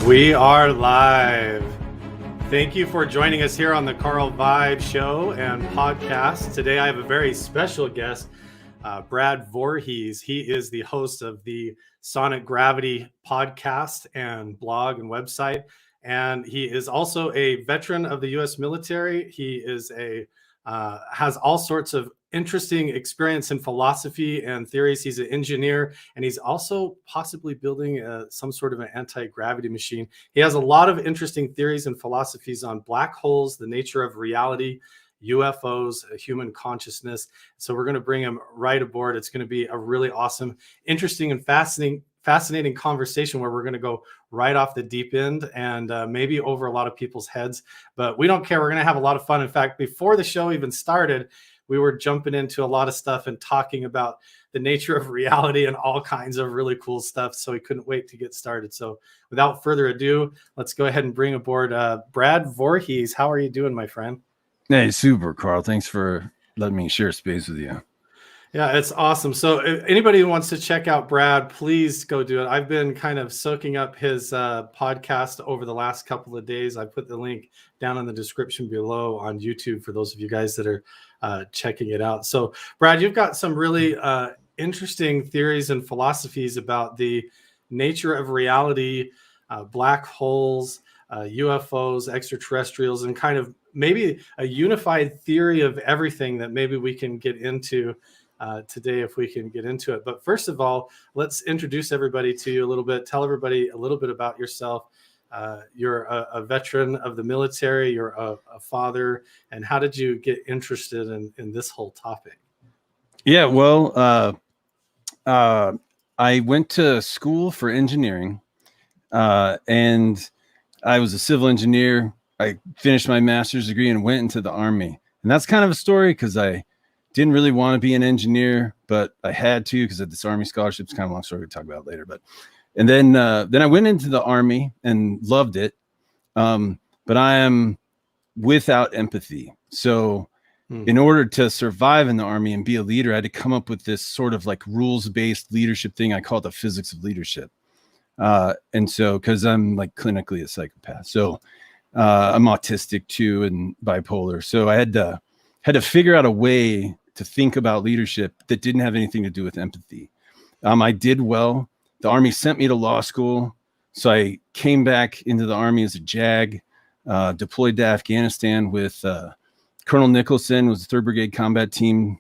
We are live. Thank you for joining us here on the Carl Vibe Show and podcast. Today I have a very special guest, Brad Voorhees. He is the host of the AntiGravity podcast and blog and website. And he is also a veteran of the U.S. military. He is has all sorts of interesting experience in philosophy and theories. He's an engineer, and he's also possibly building some sort of an anti-gravity machine. He has a lot of interesting theories and philosophies on black holes, the nature of reality, UFOs, human consciousness. So we're going to bring him right aboard. It's going to be a really awesome, interesting, and fascinating conversation where we're going to go right off the deep end and maybe over a lot of people's heads, but we don't care. We're going to have a lot of fun. In fact, before the show even started, we were jumping into a lot of stuff and talking about the nature of reality and all kinds of really cool stuff. So we couldn't wait to get started. So without further ado, let's go ahead and bring aboard Brad Voorhees. How are you doing, my friend? Hey, super, Carl. Thanks for letting me share space with you. Yeah, it's awesome. So if anybody who wants to check out Brad, please go do it. I've been kind of soaking up his podcast over the last couple of days. I put the link down in the description below on YouTube for those of you guys that are checking it out. So Brad, you've got some really interesting theories and philosophies about the nature of reality, black holes, UFOs, extraterrestrials, and kind of maybe a unified theory of everything that maybe we can get into today if we can get into it. But first of all, let's introduce everybody to you a little bit. Tell everybody a little bit about yourself. You're a veteran of the military, you're a father, and how did you get interested in this whole topic? Yeah, well, I went to school for engineering, and I was a civil engineer. I finished my master's degree and went into the Army. And that's kind of a story because I didn't really want to be an engineer, but I had to because of this Army scholarship. It's kind of a long story, we'll talk about later. And then I went into the Army and loved it. But I am without empathy. So in order to survive in the Army and be a leader, I had to come up with this sort of like rules-based leadership thing. I call it the physics of leadership. And so, because I'm like clinically a psychopath. So I'm autistic too and bipolar. So I had to figure out a way to think about leadership that didn't have anything to do with empathy. I did well. The Army sent me to law school. So I came back into the Army as a JAG, deployed to Afghanistan with Colonel Nicholson, was the 3rd Brigade Combat Team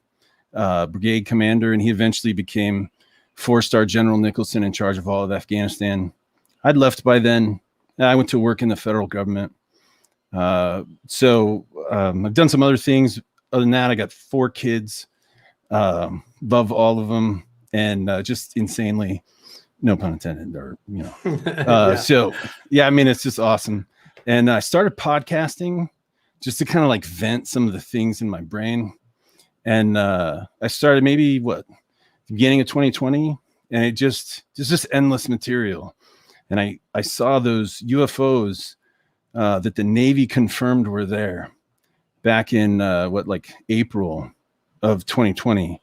brigade commander, and he eventually became 4-star General Nicholson in charge of all of Afghanistan. I'd left by then. I went to work in the federal government. So I've done some other things. Other than that, I got 4 kids, love all of them, and just insanely, no pun intended, or, you know. Yeah. So, yeah, I mean, it's just awesome. And I started podcasting just to kind of like vent some of the things in my brain. And I started maybe, beginning of 2020, and it's just endless material. And I saw those UFOs that the Navy confirmed were there back in April of 2020,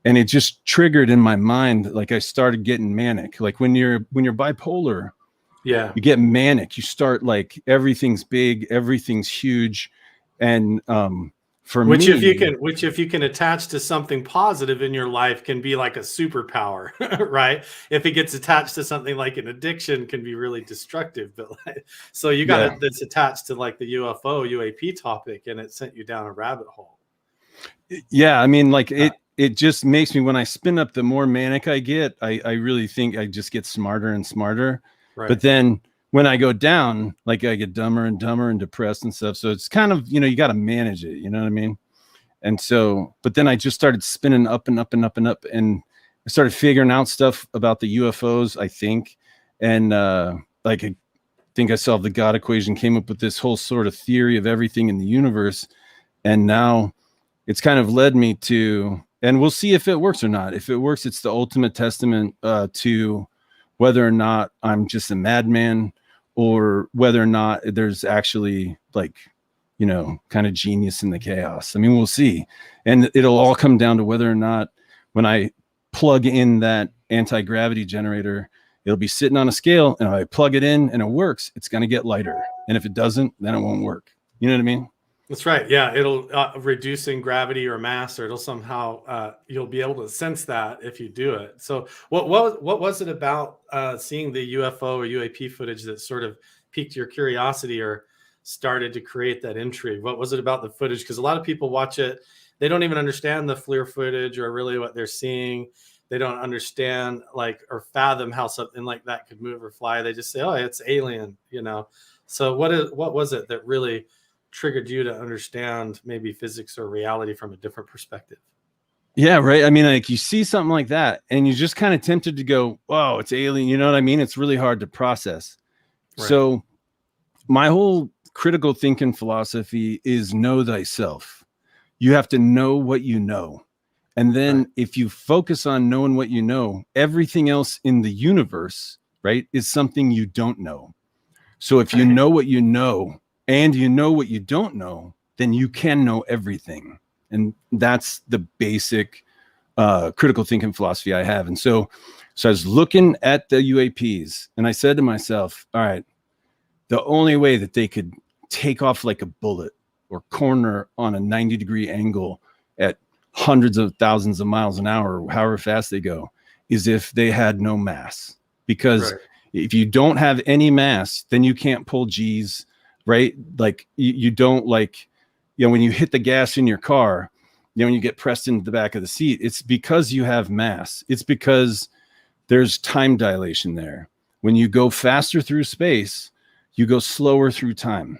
and it just triggered in my mind. Like I started getting manic. Like when you're bipolar, yeah, you get manic. You start like everything's big, everything's huge, and which if you can attach to something positive in your life can be like a superpower, right? If it gets attached to something like an addiction, can be really destructive. But so you got this attached to like the UFO UAP topic, and it sent you down a rabbit hole. Yeah, I mean, like it just makes me, when I spin up, the more manic I get, I really think I just get smarter and smarter. Right. But then when I go down, like I get dumber and dumber and depressed and stuff. So it's kind of, you got to manage it. You know what I mean? And so, but then I just started spinning up and up and up and up. And I started figuring out stuff about the UFOs, I think. And like, I think I solved the God equation, came up with this whole sort of theory of everything in the universe. And now it's kind of led me to, and we'll see if it works or not. If it works, it's the ultimate testament to whether or not I'm just a madman, or whether or not there's actually like, kind of genius in the chaos. I mean, we'll see. And it'll all come down to whether or not when I plug in that anti-gravity generator, It'll be sitting on a scale, and if I plug it in and it works, it's going to get lighter. And if it doesn't, then it won't work. You know what I mean? That's right. Yeah, it'll reducing gravity or mass, or it'll somehow you'll be able to sense that if you do it. So, what was it about seeing the UFO or UAP footage that sort of piqued your curiosity or started to create that intrigue? What was it about the footage? Because a lot of people watch it, they don't even understand the FLIR footage or really what they're seeing. They don't understand like or fathom how something like that could move or fly. They just say, "Oh, it's alien," you know. So, what was it that really triggered you to understand maybe physics or reality from a different perspective? Yeah, right. I mean, like you see something like that and you're just kind of tempted to go, "Oh, it's alien." You know what I mean? It's really hard to process. Right. So my whole critical thinking philosophy is know thyself. You have to know what you know. And then if you focus on knowing what you know, everything else in the universe, right, is something you don't know. So if you know what you know and you know what you don't know, then you can know everything. And that's the basic critical thinking philosophy I have. And so I was looking at the UAPs and I said to myself, all right, the only way that they could take off like a bullet or corner on a 90-degree angle at hundreds of thousands of miles an hour, or however fast they go, is if they had no mass. Because if you don't have any mass, then you can't pull G's, right? Like you don't like, you know, when you hit the gas in your car, you know, when you get pressed into the back of the seat, it's because you have mass. It's because there's time dilation there. When you go faster through space, you go slower through time.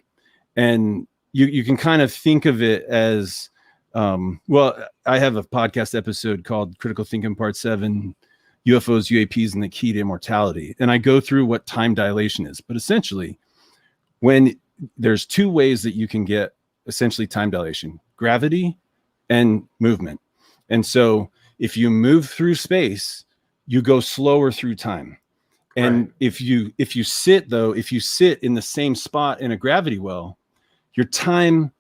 And you can kind of think of it as, well, I have a podcast episode called Critical Thinking Part 7, UFOs, UAPs, and the Key to Immortality. And I go through what time dilation is. But essentially, when there's two ways that you can get essentially time dilation, gravity and movement. And so if you move through space, you go slower through time. And if you sit in the same spot in a gravity well, your time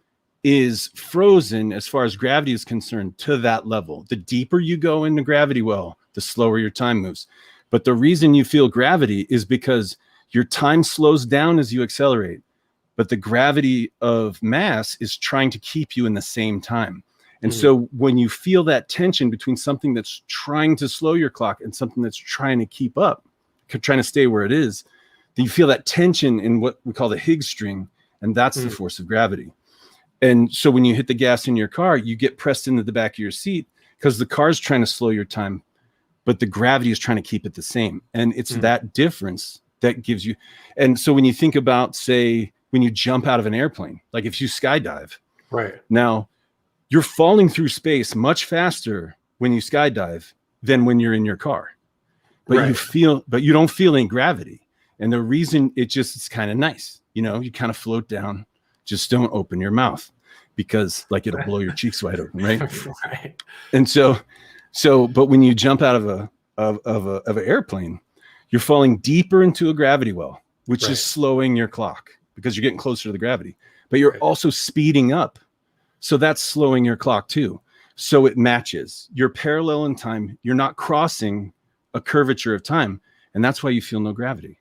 is frozen as far as gravity is concerned to that level. The deeper you go in the gravity well, the slower your time moves. But the reason you feel gravity is because your time slows down as you accelerate, but the gravity of mass is trying to keep you in the same time. And so when you feel that tension between something that's trying to slow your clock and something that's trying to keep up, trying to stay where it is, then you feel that tension in what we call the Higgs string, and that's the force of gravity. And so when you hit the gas in your car, you get pressed into the back of your seat because the car's trying to slow your time, but the gravity is trying to keep it the same. And it's that difference that gives you. And so when you think about, say, when you jump out of an airplane, like if you skydive, now you're falling through space much faster when you skydive than when you're in your car. But you don't feel any gravity. And the reason it's kind of nice, you know, you kind of float down. Just don't open your mouth because like it'll blow your cheeks wide open, right? And so, but when you jump out of an airplane, you're falling deeper into a gravity well, which is slowing your clock because you're getting closer to the gravity. But you're also speeding up, so that's slowing your clock too. So it matches. You're parallel in time. You're not crossing a curvature of time, and that's why you feel no gravity.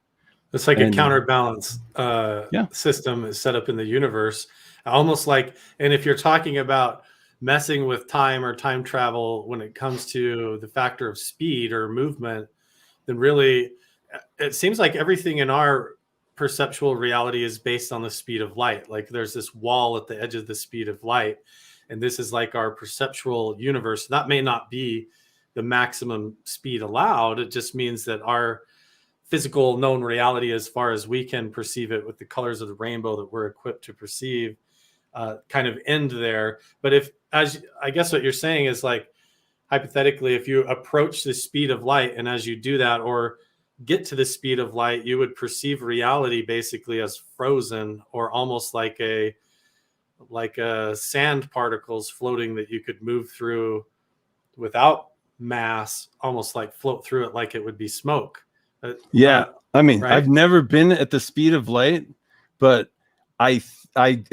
It's like a counterbalance system is set up in the universe, almost like. And if you're talking about messing with time or time travel when it comes to the factor of speed or movement, then really it seems like everything in our perceptual reality is based on the speed of light. Like there's this wall at the edge of the speed of light, and this is like our perceptual universe. That may not be the maximum speed allowed. It just means that our physical known reality, as far as we can perceive it with the colors of the rainbow that we're equipped to perceive, kind of end there. But I guess what you're saying is, like, hypothetically, if you approach the speed of light, and as you do that or get to the speed of light, you would perceive reality basically as frozen, or almost like a sand particles floating that you could move through without mass, almost like float through it like it would be smoke. I mean, I've never been at the speed of light, but I think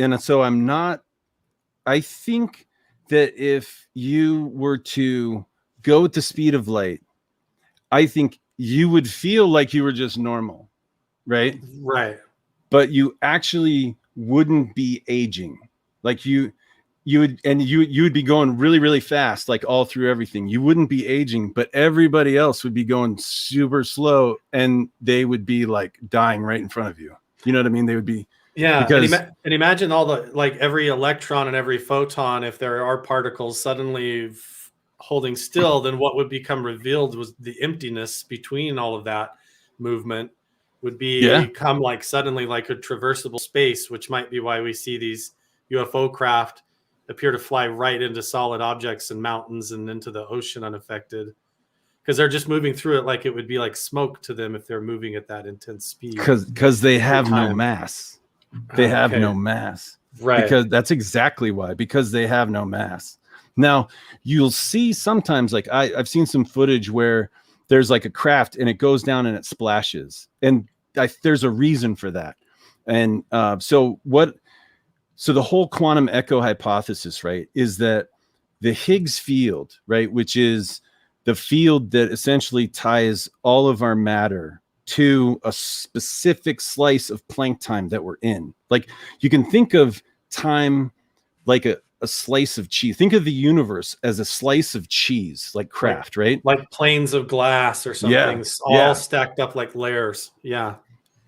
that if you were to go at the speed of light, I think you would feel like you were just normal, right? Right. But you actually wouldn't be aging. Like you would be going really, really fast, like all through everything. You wouldn't be aging, but everybody else would be going super slow, and they would be like dying right in front of you. You know what I mean? They would be, Yeah, because and imagine all the, like, every electron and every photon, if there are particles suddenly holding still, then what would become revealed was the emptiness between all of that movement would yeah, become like suddenly like a traversable space, which might be why we see these UFO craft appear to fly right into solid objects and mountains and into the ocean unaffected, because they're just moving through it like it would be like smoke to them if they're moving at that intense speed because they through have no time. mass. They have Okay. no mass. Right. Because that's exactly why, because they have no mass. Now, you'll see sometimes, like I've seen some footage where there's like a craft and it goes down and it splashes. And there's a reason for that. And so the whole quantum echo hypothesis, right, is that the Higgs field, right, which is the field that essentially ties all of our matter to a specific slice of Planck time that we're in. Like, you can think of time like a slice of cheese. Think of the universe as a slice of cheese, like Kraft, right? Like planes of glass or Yeah, something, all yeah. stacked up like layers. Yeah.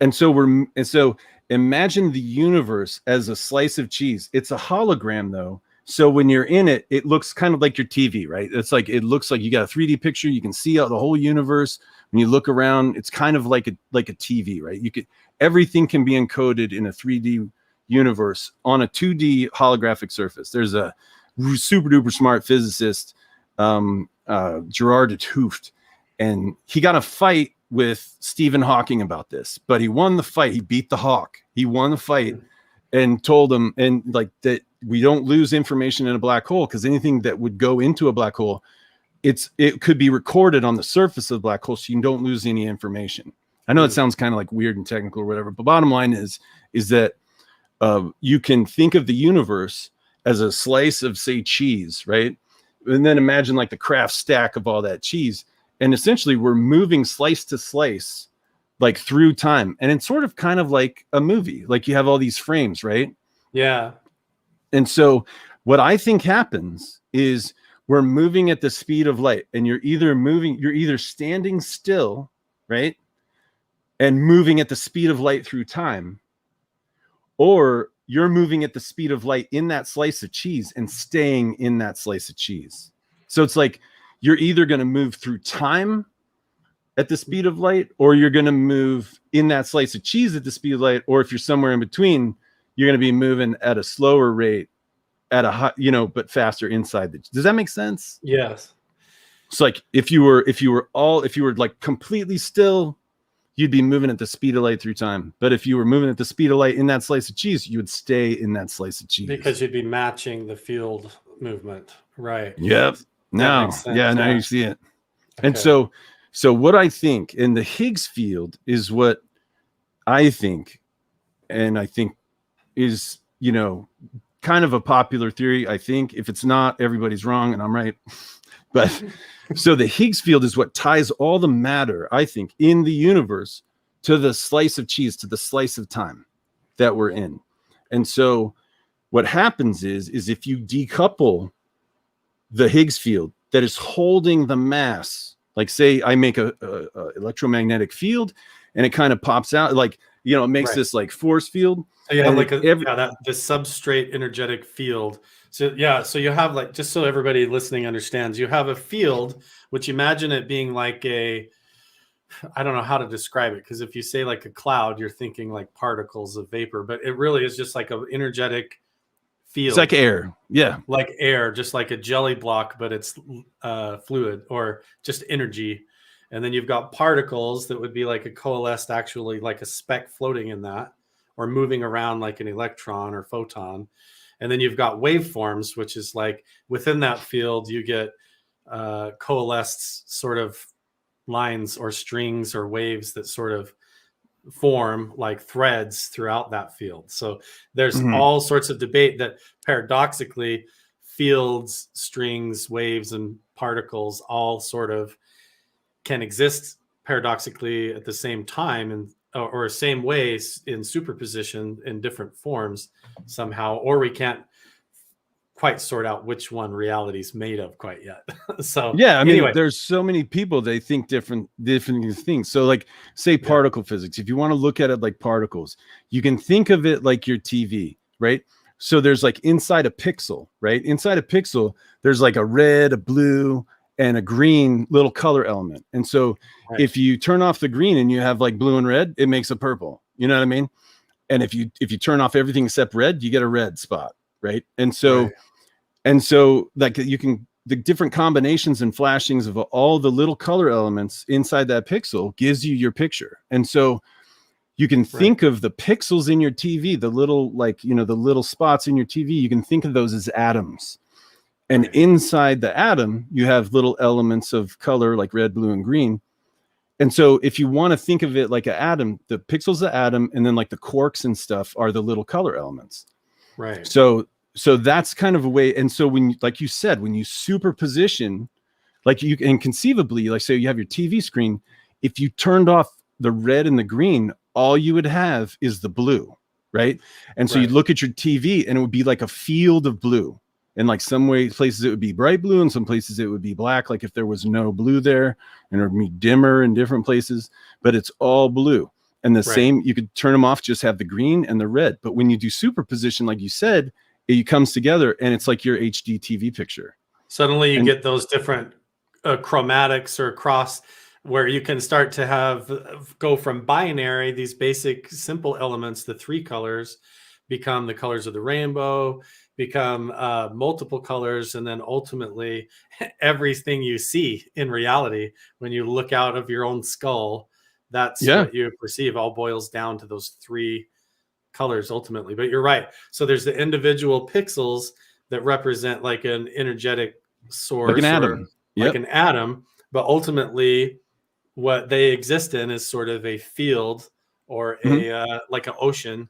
And so imagine the universe as a slice of cheese. It's a hologram, though. So when you're in it, it looks kind of like your TV, right? It's like, it looks like you got a 3D picture. You can see out the whole universe. When you look around, it's kind of like a TV, right? Everything can be encoded in a 3D universe on a 2D holographic surface. There's a super duper smart physicist, Gerard de 't Hooft, and he got a fight with Stephen Hawking about this, but he won the fight. He beat the Hawk. He won the fight and told him, and like, that we don't lose information in a black hole, because anything that would go into a black hole, it could be recorded on the surface of the black hole, so you don't lose any information. I know it sounds kind of like weird and technical or whatever, but bottom line is that you can think of the universe as a slice of, say, cheese, right? And then imagine like the Kraft stack of all that cheese. And essentially we're moving slice to slice, like through time. And it's sort of kind of like a movie, like you have all these frames, right? Yeah. And so what I think happens is we're moving at the speed of light, and you're either standing still, right, and moving at the speed of light through time, or you're moving at the speed of light in that slice of cheese and staying in that slice of cheese. So it's like you're either going to move through time at the speed of light, or you're going to move in that slice of cheese at the speed of light, or if you're somewhere in between, you're going to be moving at a slower rate, at a high, but faster inside the. Does that make sense? Yes. It's like if you were like completely still, you'd be moving at the speed of light through time. But if you were moving at the speed of light in that slice of cheese, you would stay in that slice of cheese. Because you'd be matching the field movement. Right. Yep. Now, yeah, now you see it. Okay. And so what I think in the Higgs field is what I think, and I think is, kind of a popular theory. I think if it's not, everybody's wrong and I'm right. But so the Higgs field is what ties all the matter, I think, in the universe to the slice of cheese, to the slice of time that we're in. And so what happens is if you decouple the Higgs field that is holding the mass, like say I make a electromagnetic field and it kind of pops out, like, it makes this like force field. So you have like the substrate energetic field. So you have, like, just so everybody listening understands, you have a field, which, imagine it being like I don't know how to describe it, because if you say like a cloud, you're thinking like particles of vapor, but it really is just like an energetic field. It's like air. Yeah. Like air, just like a jelly block, but it's fluid or just energy. And then you've got particles that would be like a coalesced, actually like a speck floating in that, or moving around like an electron or photon. And then you've got waveforms, which is like within that field, you get coalesced sort of lines or strings or waves that sort of form like threads throughout that field. So there's all sorts of debate that paradoxically fields, strings, waves, and particles all sort of can exist paradoxically at the same time and or same ways in superposition in different forms somehow, or we can't quite sort out which one reality is made of quite yet. So yeah, I mean, anyway, there's so many people, they think different things. So like say particle physics, if you want to look at it like particles, you can think of it like your TV, right? So there's like inside a pixel, right? Inside a pixel, there's like a red, a blue, and a green little color element. And so if you turn off the green and you have like blue and red, it makes a purple. You know what I mean? And if you turn off everything except red, you get a red spot, right? And so like you can, the different combinations and flashings of all the little color elements inside that pixel gives you your picture. And so you can think of the pixels in your TV, the little, like, you know, the little spots in your TV, you can think of those as atoms. And inside the atom, you have little elements of color like red, blue, and green. And so if you want to think of it like an atom, the pixel's the atom, and then like the quarks and stuff are the little color elements. Right. So that's kind of a way. And so when, like you said, when you superposition, like you can conceivably, like say you have your TV screen, if you turned off the red and the green, all you would have is the blue, right? And so you'd look at your TV and it would be like a field of blue. And like some places it would be bright blue, and some places it would be black, like if there was no blue there, and it would be dimmer in different places, but it's all blue. And the same, you could turn them off, just have the green and the red. But when you do superposition, like you said, it comes together and it's like your HD TV picture. Suddenly you get those different chromatics or cross, where you can start to have go from binary, these basic simple elements, the three colors become the colors of the rainbow, become multiple colors, and then ultimately everything you see in reality when you look out of your own skull, that's what you perceive, all boils down to those three colors ultimately. But you're right. So there's the individual pixels that represent like an energetic source, like an atom, like an atom, but ultimately what they exist in is sort of a field or a like an ocean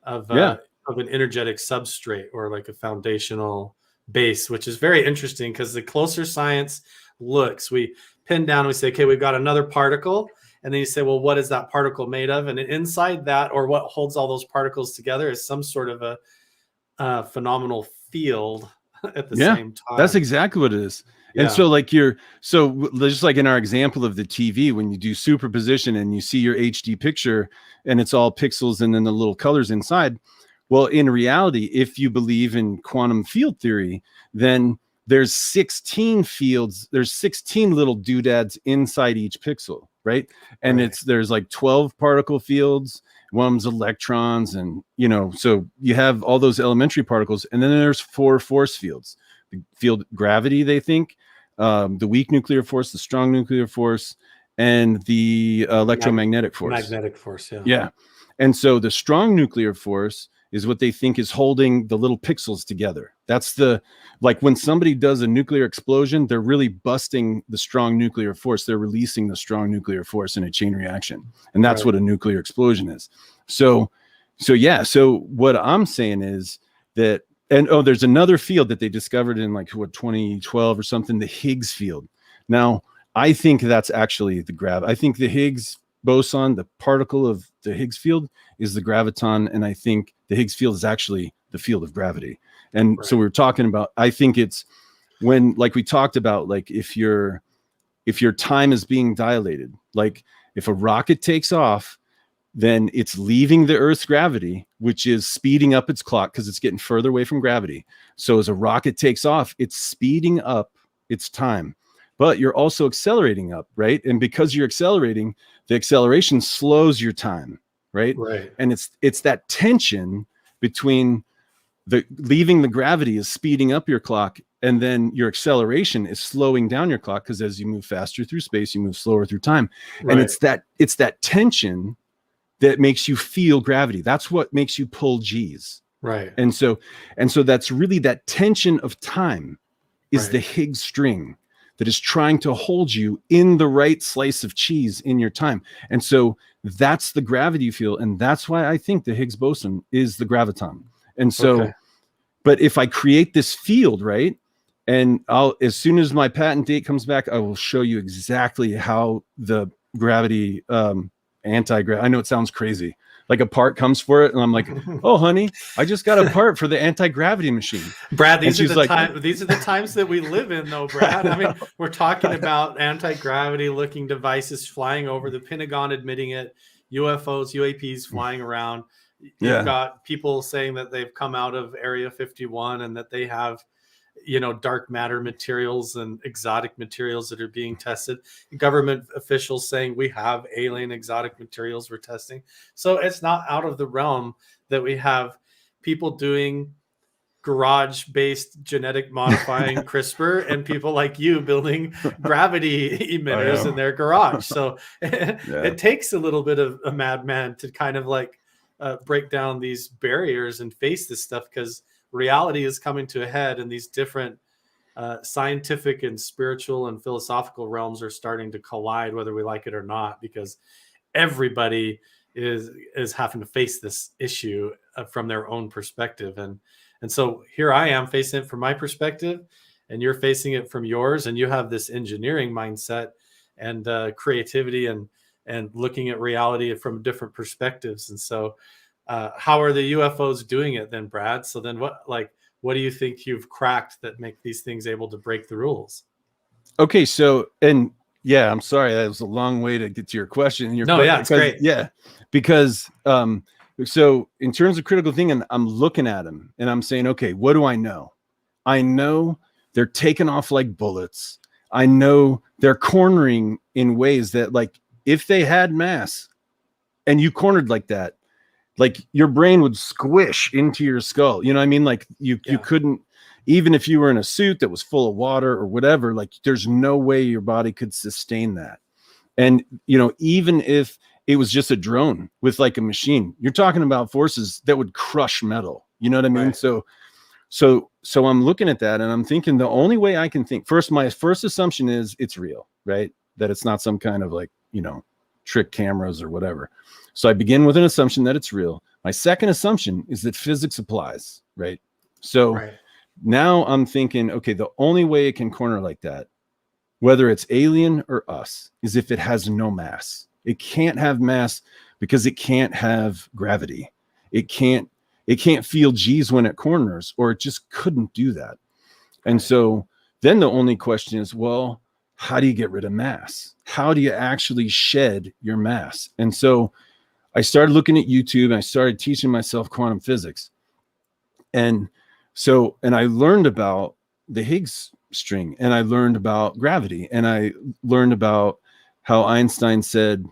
of an energetic substrate, or like a foundational base, which is very interesting because the closer science looks, we pin down, we say, okay, we've got another particle. And then you say, well, what is that particle made of? And inside that, or what holds all those particles together, is some sort of a phenomenal field at the same time. That's exactly what it is. And so like so just like in our example of the TV, when you do superposition and you see your HD picture and it's all pixels and then the little colors inside. Well, in reality, if you believe in quantum field theory, then there's 16 fields, there's 16 little doodads inside each pixel, right? And there's like 12 particle fields, one's electrons, and you know, so you have all those elementary particles, and then there's 4 force fields. The field gravity, they think, the weak nuclear force, the strong nuclear force, and the electromagnetic force. Magnetic force, yeah. And so the strong nuclear force is what they think is holding the little pixels together. That's the, like when somebody does a nuclear explosion, they're really busting the strong nuclear force. They're releasing the strong nuclear force in a chain reaction. And that's what a nuclear explosion is. So what I'm saying is that, and there's another field that they discovered in like 2012 or something, the Higgs field. Now, I think that's actually the I think the Higgs boson, the particle of the Higgs field, is the graviton, and I think the Higgs field is actually the field of gravity. And so we were talking about, I think it's when, like we talked about, like if your time is being dilated, like if a rocket takes off, then it's leaving the Earth's gravity, which is speeding up its clock because it's getting further away from gravity. So as a rocket takes off, it's speeding up its time, but you're also accelerating up, right? And because you're accelerating, the acceleration slows your time, right? And it's that tension between the leaving the gravity is speeding up your clock, and then your acceleration is slowing down your clock, because as you move faster through space, you move slower through time. And it's that tension that makes you feel gravity. That's what makes you pull G's. And so that's really that tension of time is the Higgs string that is trying to hold you in the right slice of cheese in your time. And so that's the gravity you feel. And that's why I think the Higgs boson is the graviton. And so, but if I create this field, right, and as soon as my patent date comes back, I will show you exactly how the gravity, anti-gravity. I know it sounds crazy. Like a part comes for it, and I'm like, "Oh, honey, I just got a part for the anti-gravity machine." Brad, these are like, these are the times that we live in, though, Brad. I mean, we're talking about anti-gravity looking devices flying over the Pentagon, admitting it, UFOs, UAPs flying around. You've got people saying that they've come out of Area 51 and that they have, dark matter materials and exotic materials that are being tested. Government officials saying we have alien exotic materials we're testing. So it's not out of the realm that we have people doing garage-based genetic modifying CRISPR and people like you building gravity emitters in their garage. So it takes a little bit of a madman to kind of like break down these barriers and face this stuff, because reality is coming to a head, and these different scientific and spiritual and philosophical realms are starting to collide, whether we like it or not, because everybody is having to face this issue from their own perspective. And so here I am facing it from my perspective, and you're facing it from yours, and you have this engineering mindset and creativity and looking at reality from different perspectives. And so how are the UFOs doing it then, Brad? So then what do you think you've cracked that make these things able to break the rules? Okay, so, and yeah, I'm sorry, that was a long way to get to your question. It's great. Yeah, because so in terms of critical thinking, I'm looking at them and I'm saying, okay, what do I know? I know they're taking off like bullets. I know they're cornering in ways that, like, if they had mass and you cornered like that, like your brain would squish into your skull. You know what I mean? Like you couldn't, even if you were in a suit that was full of water or whatever, like there's no way your body could sustain that. And, even if it was just a drone with like a machine, you're talking about forces that would crush metal. You know what I mean? Right. So I'm looking at that and I'm thinking the only way I can think my first assumption is it's real, right? That it's not some kind of like, trick cameras or whatever. So I begin with an assumption that it's real. My second assumption is that physics applies, right? So now I'm thinking, okay, the only way it can corner like that, whether it's alien or us, is if it has no mass. It can't have mass because it can't have gravity. It can't feel G's when it corners, or it just couldn't do that. And so then the only question is, well, how do you get rid of mass? How do you actually shed your mass? And so I started looking at YouTube and I started teaching myself quantum physics. And I learned about the Higgs string, and I learned about gravity, and I learned about how Einstein said,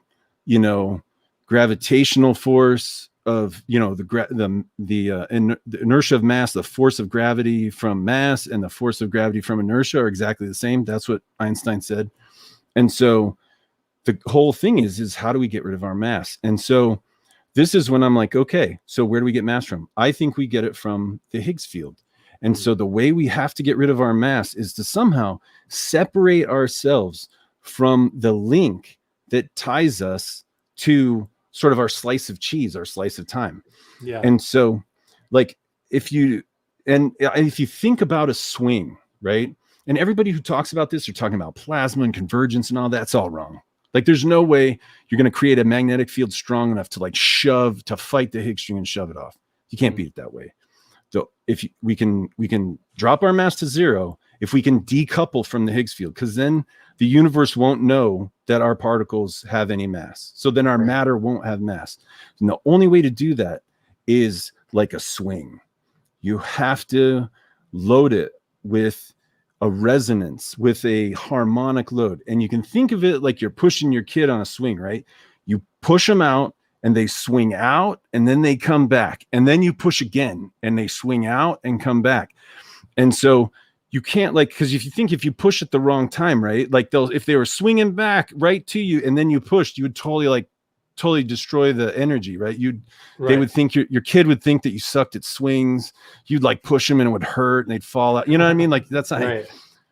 gravitational force of, the inertia of mass, the force of gravity from mass and the force of gravity from inertia are exactly the same. That's what Einstein said. And so the whole thing is how do we get rid of our mass? And so this is when I'm like, okay, so where do we get mass from? I think we get it from the Higgs field. And so the way we have to get rid of our mass is to somehow separate ourselves from the link that ties us to sort of our slice of cheese, our slice of time. Yeah. And so like if you think about a swing, right? And everybody who talks about this are talking about plasma and convergence and all that's all wrong. Like there's no way you're going to create a magnetic field strong enough to fight the Higgs string and shove it off. You can't beat it that way. So if we can drop our mass to zero, if we can decouple from the Higgs field, because then the universe won't know that our particles have any mass. So then our matter won't have mass. And the only way to do that is like a swing. You have to load it with a resonance, with a harmonic load. And you can think of it like you're pushing your kid on a swing, right? You push them out and they swing out and then they come back. And then you push again and they swing out and come back. And so you can't because if you push at the wrong time, right? Like if they were swinging back right to you and then you pushed, you would totally destroy the energy, right? They would think your kid would think that you sucked at swings. You'd like push them and it would hurt and they'd fall out. You know what I mean? Like that's not right.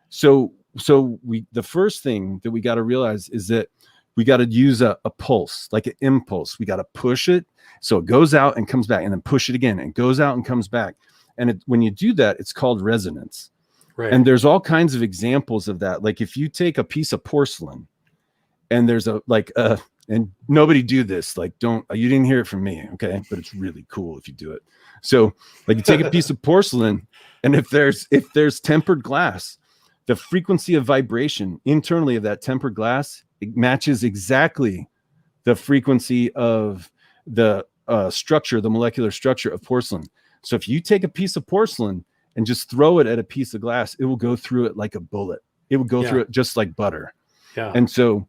So the first thing that we got to realize is that we got to use a pulse, like an impulse. We got to push it so it goes out and comes back, and then push it again and goes out and comes back. And when you do that, it's called resonance. Right. And there's all kinds of examples of that. Like if you take a piece of porcelain and there's and nobody do this. Like, you didn't hear it from me. Okay. But it's really cool if you do it. So like you take a piece of porcelain, and if there's tempered glass, the frequency of vibration internally of that tempered glass, it matches exactly the frequency of the structure, the molecular structure of porcelain. So if you take a piece of porcelain and just throw it at a piece of glass, it will go through it like a bullet. It would go through it just like butter. Yeah. And so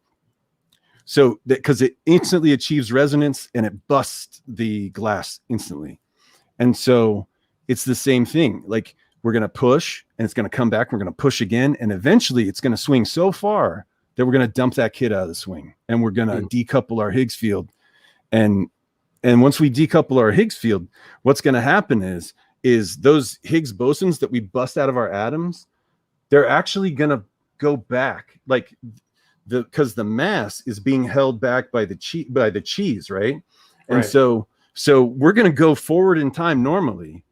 because it instantly achieves resonance and it busts the glass instantly. And so it's the same thing. Like, we're going to push and it's going to come back. We're going to push again. And eventually it's going to swing so far that we're going to dump that kid out of the swing, and we're going to decouple our Higgs field. And once we decouple our Higgs field, what's going to happen is those Higgs bosons that we bust out of our atoms, they're actually going to go back, like because the mass is being held back by the cheese, right? And so we're going to go forward in time normally,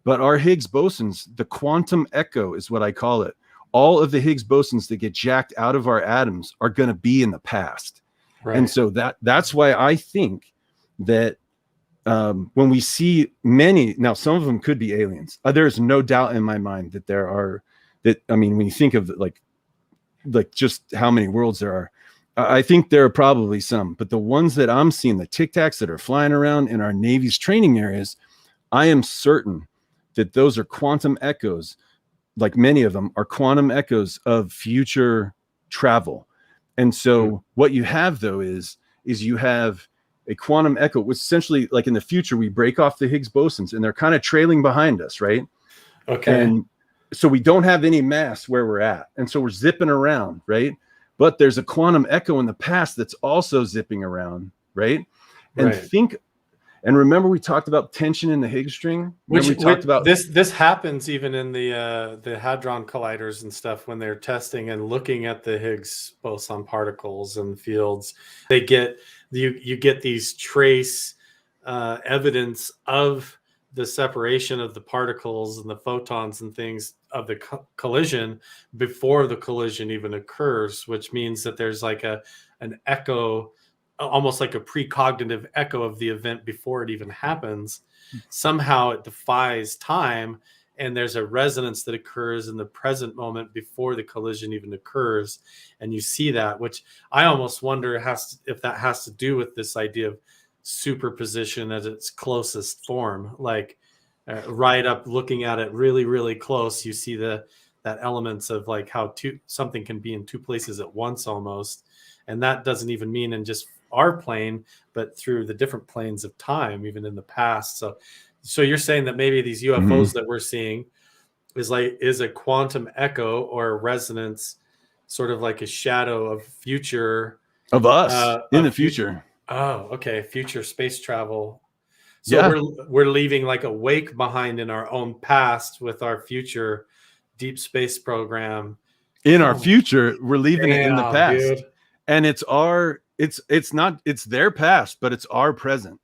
but our Higgs bosons, the quantum echo is what I call it. All of the Higgs bosons that get jacked out of our atoms are going to be in the past. Right. And so that's why I think that when we see many, now some of them could be aliens. There's no doubt in my mind that there are, when you think of like just how many worlds there are, I think there are probably some, but the ones that I'm seeing, the Tic Tacs that are flying around in our Navy's training areas, I am certain that those are quantum echoes. Like, many of them are quantum echoes of future travel. And so what you have though is you have a quantum echo, which essentially, like, in the future, we break off the Higgs bosons and they're kind of trailing behind us, right? Okay. And so we don't have any mass where we're at. And so we're zipping around, right? But there's a quantum echo in the past that's also zipping around, right? And remember, we talked about tension in the Higgs string. We talked about this happens even in the hadron colliders and stuff, when they're testing and looking at the Higgs boson particles and fields. They get you get these trace evidence of the separation of the particles and the photons and things of the collision before the collision even occurs, which means that there's like an echo, almost like a precognitive echo of the event before it even happens. Somehow it defies time, and there's a resonance that occurs in the present moment before the collision even occurs. And you see that, which I almost wonder if that has to do with this idea of superposition at its closest form. Like, right up, looking at it really, really close, you see that elements of like how something can be in two places at once almost. And that doesn't even mean in just our plane, but through the different planes of time, even in the past. So you're saying that maybe these UFOs that we're seeing is a quantum echo or a resonance, sort of like a shadow of future of us in the future. Oh, okay. Future space travel. So we're leaving like a wake behind in our own past with our future deep space program. In our future, we're leaving it in the past. Dude. And it's their past, but it's our present.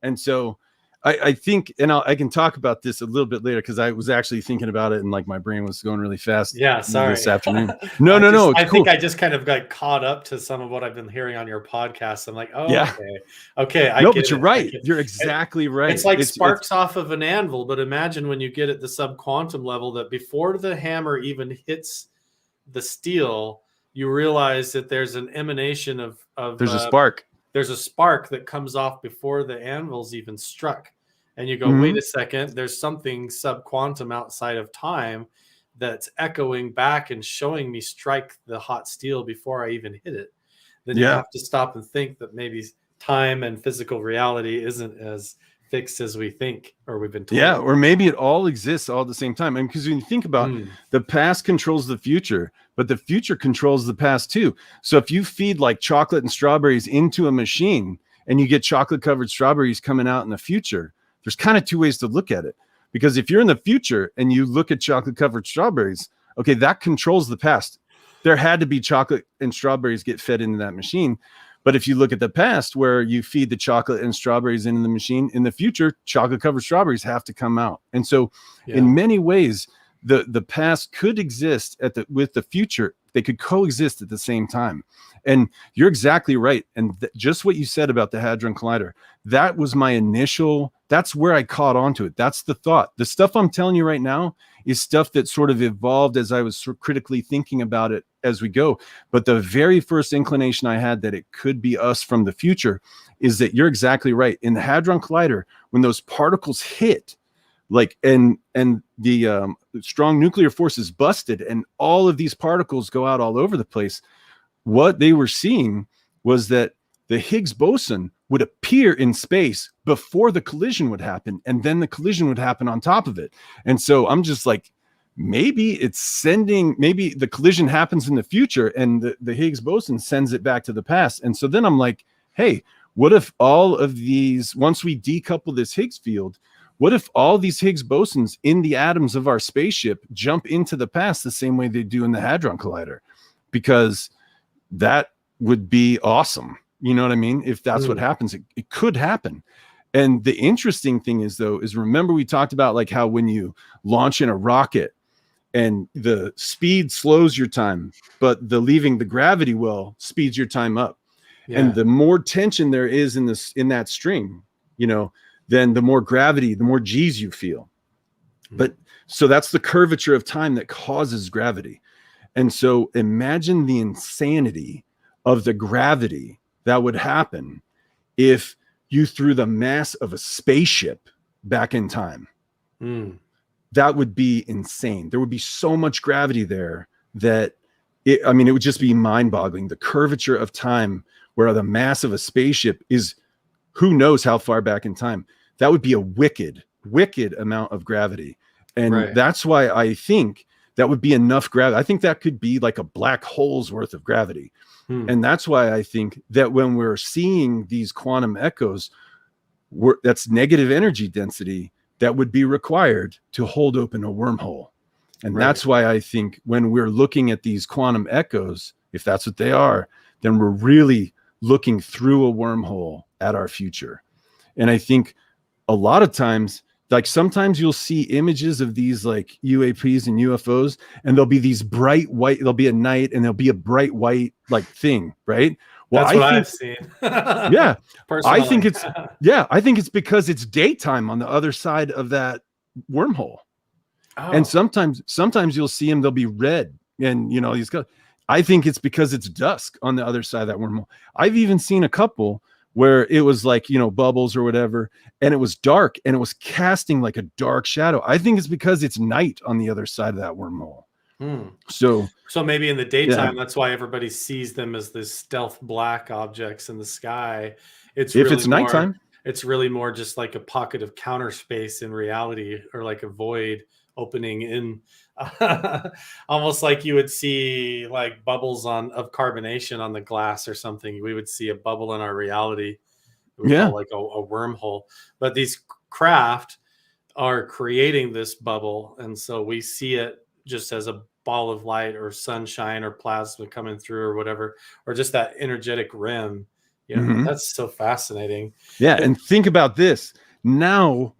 And so I think, and I can talk about this a little bit later, because I was actually thinking about it and like my brain was going really fast. Yeah, sorry. This afternoon. No. I think I just kind of got caught up to some of what I've been hearing on your podcast. I'm like, oh, yeah. Okay. But you're right. You're exactly right. It's like sparks off of an anvil, but imagine when you get at the subquantum level, that before the hammer even hits the steel, you realize that there's an emanation of there's a spark. There's a spark that comes off before the anvil's even struck. And you go, wait a second, there's something subquantum outside of time that's echoing back and showing me strike the hot steel before I even hit it. Then you have to stop and think that maybe time and physical reality isn't as fixed as we think, or we've been told. Yeah, or maybe it all exists all at the same time. And because when you think about the past controls the future, but the future controls the past too. So if you feed like chocolate and strawberries into a machine and you get chocolate covered strawberries coming out in the future, there's kind of two ways to look at it. Because if you're in the future and you look at chocolate covered strawberries, okay, that controls the past. There had to be chocolate and strawberries get fed into that machine. But if you look at the past, where you feed the chocolate and strawberries into the machine, in the future, chocolate covered strawberries have to come out. And so in many ways, the past could exist with the future They could coexist at the same time. And you're exactly right. And just what you said about the Hadron Collider, that was my initial, that's where I caught on to it. That's the thought. The stuff I'm telling you right now is stuff that sort of evolved as I was sort of critically thinking about it as we go. But the very first inclination I had that it could be us from the future is that you're exactly right. In the Hadron Collider, when those particles hit, like, and the strong nuclear force is busted and all of these particles go out all over the place, what they were seeing was that the Higgs boson would appear in space before the collision would happen, and then the collision would happen on top of it. And so I'm just like, maybe it's sending, maybe the collision happens in the future and the Higgs boson sends it back to the past. And so then I'm like, hey, what if all of these, once we decouple this Higgs field, what if all these Higgs bosons in the atoms of our spaceship jump into the past the same way they do in the Hadron Collider? Because that would be awesome. You know what I mean? If that's what happens, it could happen. And the interesting thing is, though, is remember we talked about like how when you launch in a rocket and the speed slows your time, but the leaving the gravity well speeds your time up. Yeah. And the more tension there is in that string, you know, then the more gravity, the more G's you feel. But so that's the curvature of time that causes gravity. And so imagine the insanity of the gravity that would happen if you threw the mass of a spaceship back in time. That would be insane. There would be so much gravity there that it would just be mind-boggling. The curvature of time where the mass of a spaceship is who knows how far back in time. That would be a wicked amount of gravity. And that's why I think that would be enough gravity. I think that could be like a black hole's worth of gravity. And that's why I think that when we're seeing these quantum echoes, that's negative energy density that would be required to hold open a wormhole. And that's why I think when we're looking at these quantum echoes, if that's what they are, then we're really looking through a wormhole at our future. And I think a lot of times, like sometimes you'll see images of these like UAPs and UFOs, and there'll be these bright white, there'll be a night and there'll be a bright white like thing, right? Well, that's what I've seen. Yeah. Personally. I think it's because it's daytime on the other side of that wormhole. Oh. And sometimes you'll see them, they'll be red and you know, I think it's because it's dusk on the other side of that wormhole. I've even seen a couple where it was like, you know, bubbles or whatever, and it was dark and it was casting like a dark shadow. I think it's because it's night on the other side of that wormhole. So maybe in the daytime, that's why everybody sees them as this stealth black objects in the sky. If it's nighttime, it's really more just like a pocket of counter space in reality, or like a void opening in almost like you would see like bubbles of carbonation on the glass or something. We would see a bubble in our reality. Like a wormhole. But these craft are creating this bubble, and so we see it just as a ball of light or sunshine or plasma coming through or whatever, or just that energetic rim. You know, that's so fascinating. Yeah. And think about this. Now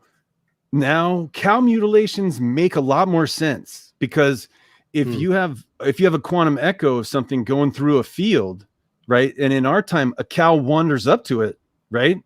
cow mutilations make a lot more sense, because if you have a quantum echo of something going through a field, right? And in our time, a cow wanders up to it, right?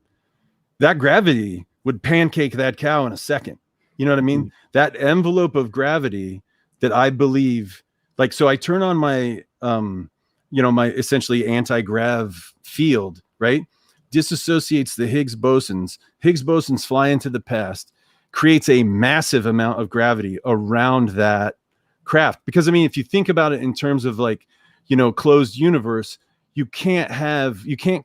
That gravity would pancake that cow in a second. You know what I mean? That envelope of gravity that I believe, like, so I turn on my, my essentially anti-grav field, right? Disassociates the Higgs bosons. Higgs bosons fly into the past, creates a massive amount of gravity around that craft. Because I mean, if you think about it in terms of like, you know, closed universe, you can't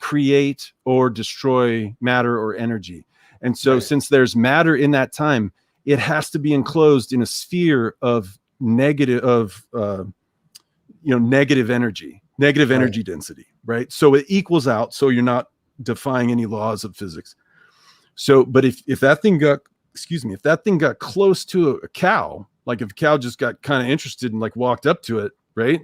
create or destroy matter or energy. And so since there's matter in that time, it has to be enclosed in a sphere of negative energy density, right? So it equals out, so you're not defying any laws of physics. So, but if that thing got close to a cow, like if a cow just got kind of interested and like walked up to it, right?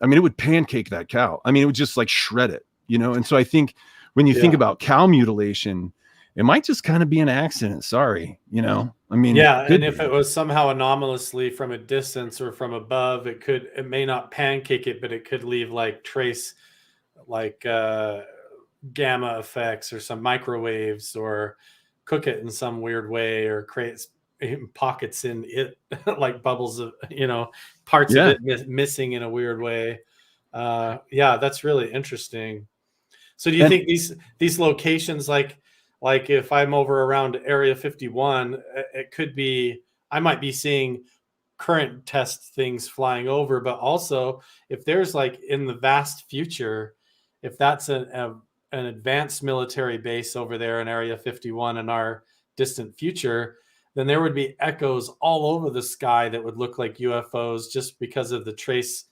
I mean, it would pancake that cow. I mean, it would just like shred it, you know? And so I think when you think about cow mutilation, it might just kind of be an accident. Sorry, you know? I mean, Yeah, could and if be. it was somehow anomalously from a distance or from above, it may not pancake it, but it could leave like trace like gamma effects or some microwaves, or cook it in some weird way, or create pockets in it like bubbles of, parts of Yeah. it missing in a weird way. Yeah, that's really interesting. So do you And think these locations, like if I'm over around Area 51, it could be, I might be seeing current test things flying over, but also if there's like in the vast future, if that's an advanced military base over there in Area 51 in our distant future, then there would be echoes all over the sky that would look like UFOs just because of the trace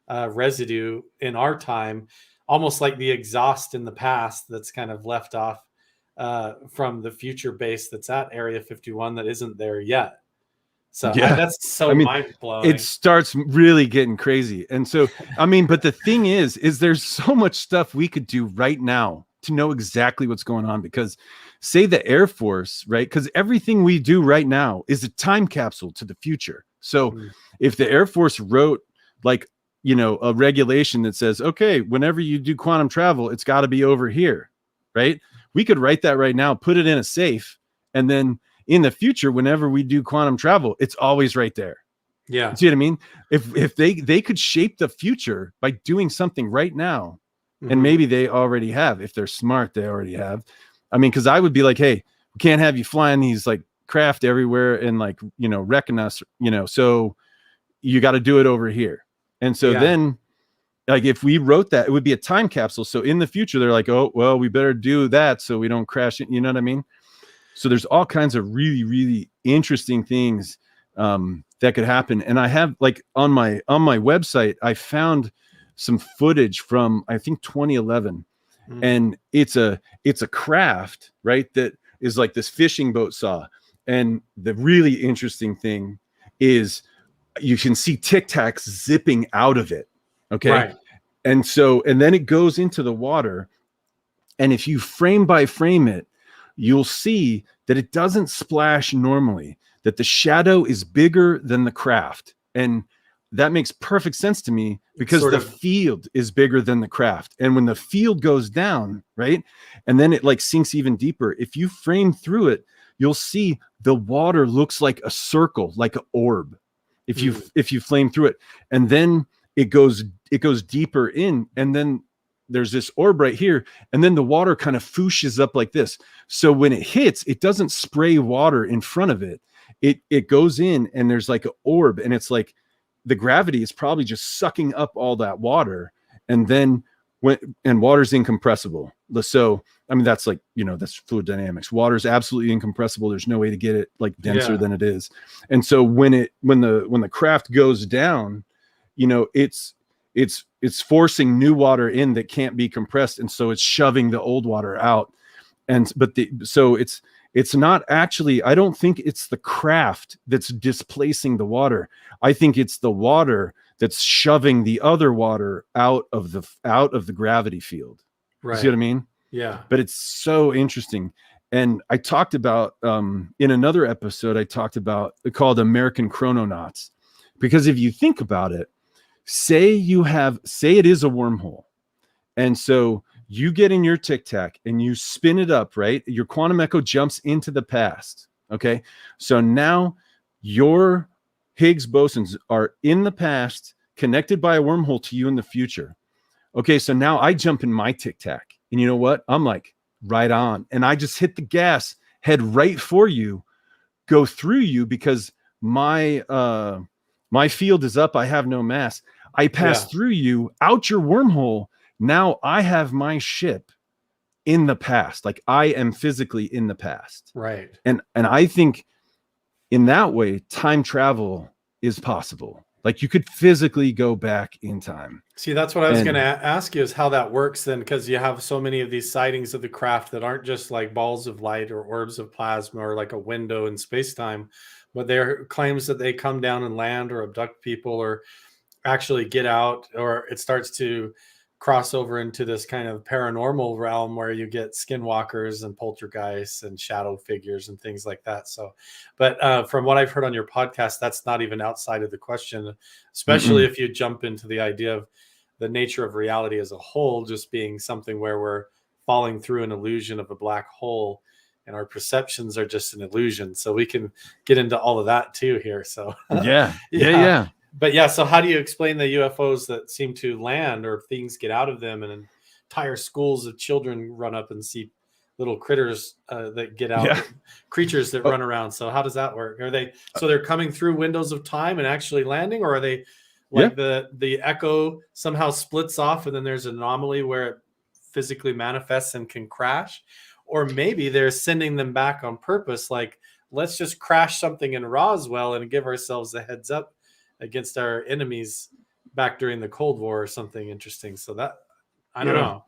residue in our time, almost like the exhaust in the past that's kind of left off from the future base that's at Area 51 that isn't there yet. So yeah, that's I so mean, mind it blowing. starts really getting crazy. And so, I mean, but the thing is there's so much stuff we could do right now to know exactly what's going on. Because say the Air Force, right? Because everything we do right now is a time capsule to the future. So Mm. if the Air Force wrote like, a regulation that says, okay, whenever you do quantum travel, it's got to be over here, right? We could write that right now, put it in a safe, and then in the future, whenever we do quantum travel, it's always right there. Yeah. See what I mean? If they could shape the future by doing something right now, and Hmm. maybe they already have. If they're smart, they already have. I mean, because I would be like, hey, we can't have you flying these like craft everywhere and like wrecking us. So you got to do it over here. And so Yeah. then, like, if we wrote that, it would be a time capsule. So in the future, they're like, oh well, we better do that so we don't crash it. You know what I mean? So there's all kinds of really, really interesting things that could happen. And I have like on my website, I found some footage from I think 2011, Mm. and it's a craft, right? That is like this fishing boat saw. And the really interesting thing is you can see Tic Tacs zipping out of it. Okay. Right. And then it goes into the water. And if you frame by frame it, you'll see that it doesn't splash normally, that the shadow is bigger than the craft. And that makes perfect sense to me because Sort the of. field is bigger than the craft. And when the field goes down, right, and then it like sinks even deeper, if you frame through it, you'll see the water looks like a circle, like an orb. Mm. If you flame through it, and then it goes deeper in, and then there's this orb right here, and then the water kind of fooshes up like this. So when it hits, it doesn't spray water in front of it. It goes in, and there's like an orb, and it's like the gravity is probably just sucking up all that water, and then and water's incompressible. So I mean, that's like that's fluid dynamics. Water's absolutely incompressible. There's no way to get it like denser Yeah. than it is. And so when the craft goes down, it's forcing new water in that can't be compressed, and so it's shoving the old water out. So it's not actually, I don't think it's the craft that's displacing the water. I think it's the water that's shoving the other water out of the gravity field. You see what Right. I mean? Yeah. But it's so interesting. And I talked about in another episode, I talked about called American Chrononauts, because if you think about it, say it is a wormhole, and so you get in your Tic Tac and you spin it up, right? Your quantum echo jumps into the past. Okay. So now your Higgs bosons are in the past, connected by a wormhole to you in the future. Okay. So now I jump in my Tic Tac, and you know what? I'm like, right on. And I just hit the gas, head right for you, go through you, because my field is up. I have no mass. I pass Yeah. through you out your wormhole. Now I have my ship in the past. Like I am physically in the past. Right. And I think in that way, time travel is possible. Like you could physically go back in time. See, that's what I was going to And ask you, is how that works then, because you have so many of these sightings of the craft that aren't just like balls of light or orbs of plasma or like a window in space-time, but they're claims that they come down and land or abduct people or actually get out, or it starts to cross over into this kind of paranormal realm where you get skinwalkers and poltergeists and shadow figures and things like that. So, but from what I've heard on your podcast, that's not even outside of the question, especially if you jump into the idea of the nature of reality as a whole, just being something where we're falling through an illusion of a black hole and our perceptions are just an illusion. So we can get into all of that too here. So yeah. But yeah, so how do you explain the UFOs that seem to land or things get out of them and entire schools of children run up and see little critters that get out, creatures that run around? So how does that work? Are they, so they're coming through windows of time and actually landing, or are they like the echo somehow splits off and then there's an anomaly where it physically manifests and can crash? Or maybe they're sending them back on purpose, like, let's just crash something in Roswell and give ourselves a heads up against our enemies back during the Cold War or something interesting. So that, I don't know.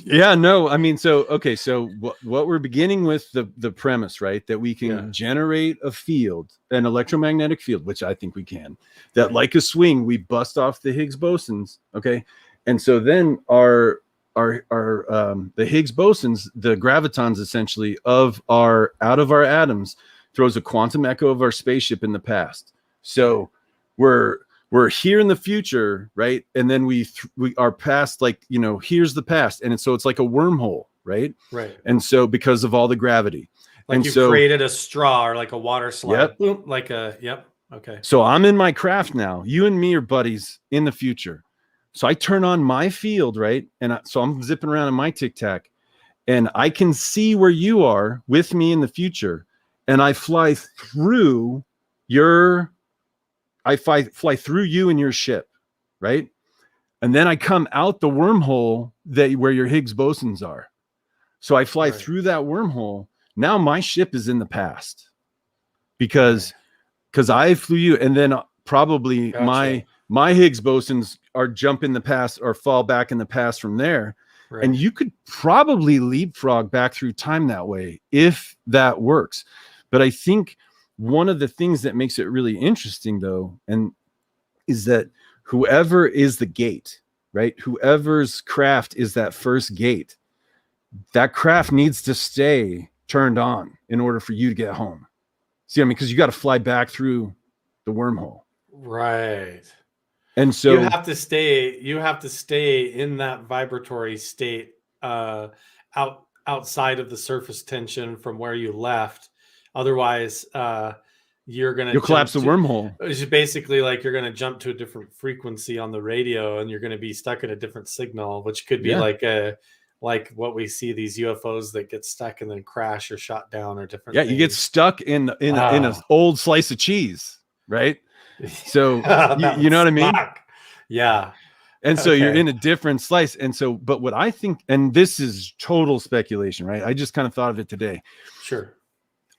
Yeah, no, I mean, so, okay. So what we're beginning with the premise, right? That we can generate a field, an electromagnetic field, which I think we can, that like a swing, we bust off the Higgs bosons. Okay. And so then the Higgs bosons, the gravitons essentially out of our atoms, throws a quantum echo of our spaceship in the past. So we're here in the future, right? And then we are past, like, here's the past, and so it's like a wormhole, right? Right. And so because of all the gravity, like, and you so created a straw or like a water slide, boom, like a okay. So I'm in my craft now. You and me are buddies in the future. So I turn on my field, right? And so I'm zipping around in my Tic Tac, and I can see where you are with me in the future, and I fly through fly through you and your ship, right? And then I come out the wormhole where your Higgs bosons are. So I fly through that wormhole. Now my ship is in the past because I flew you, and then probably my Higgs bosons are jump in the past or fall back in the past from there. Right. And you could probably leapfrog back through time that way if that works. But I think one of the things that makes it really interesting, though, is that whoever is the gate, right? Whoever's craft is that first gate, that craft needs to stay turned on in order for you to get home. See what I mean? Because you got to fly back through the wormhole. Right. And so you have to stay in that vibratory state outside of the surface tension from where you left. Otherwise, you'll collapse the wormhole. It's basically like you're going to jump to a different frequency on the radio, and you're going to be stuck in a different signal, which could be like what we see, these UFOs that get stuck and then crash or shot down or different. Yeah, things. You get stuck in an old slice of cheese, right? So you know what I mean? Yeah. And so you're in a different slice. And so, but what I think, and this is total speculation, right? I just kind of thought of it today. Sure.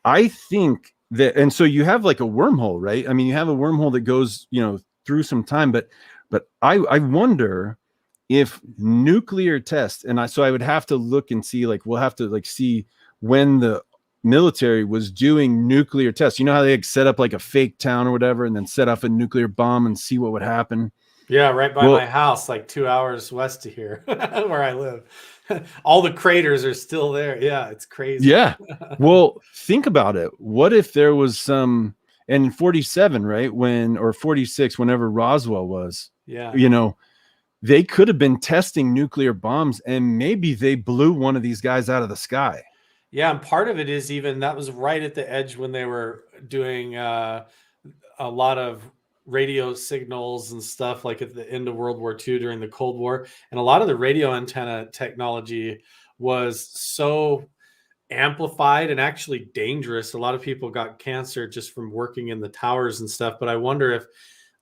I think that, and so you have like a wormhole, right? I mean, you have a wormhole that goes, through some time, but I wonder if nuclear tests, so I would have to look and see, like, we'll have to like see when the military was doing nuclear tests. You know how they set up like a fake town or whatever, and then set off a nuclear bomb and see what would happen. Yeah, right by my house, like 2 hours west of here, where I live. All the craters are still there. Yeah, it's crazy. Yeah. Well, think about it. What if there was some, and in 47, right? Or 46, whenever Roswell was, they could have been testing nuclear bombs, and maybe they blew one of these guys out of the sky. Yeah. And part of it is even that was right at the edge when they were doing a lot of radio signals and stuff, like at the end of World War II during the Cold War. And a lot of the radio antenna technology was so amplified and actually dangerous. A lot of people got cancer just from working in the towers and stuff. But I wonder if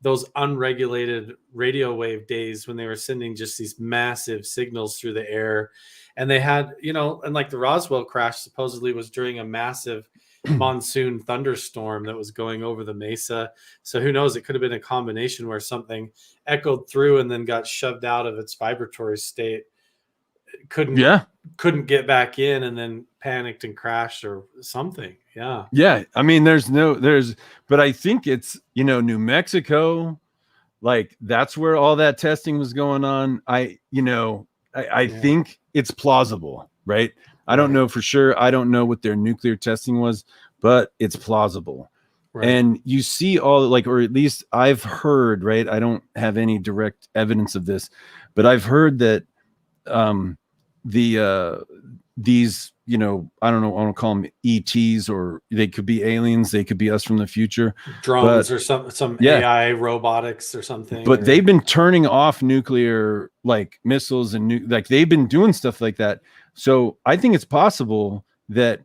those unregulated radio wave days when they were sending just these massive signals through the air, and they had, and like the Roswell crash supposedly was during a massive monsoon thunderstorm that was going over the mesa. So who knows? It could have been a combination where something echoed through and then got shoved out of its vibratory state, couldn't get back in, and then panicked and crashed or something. Yeah. I mean, but I think it's, New Mexico, like that's where all that testing was going on. I think it's plausible, right? I don't know for sure. I don't know what their nuclear testing was, but it's plausible. Right. And you see all, like, or at least I've heard, right? I don't have any direct evidence of this, but I've heard that these, I don't know, I want to call them ETs, or they could be aliens, they could be us from the future, drones, or some AI robotics or something. But they've been turning off nuclear like missiles and like they've been doing stuff like that. So I think it's possible that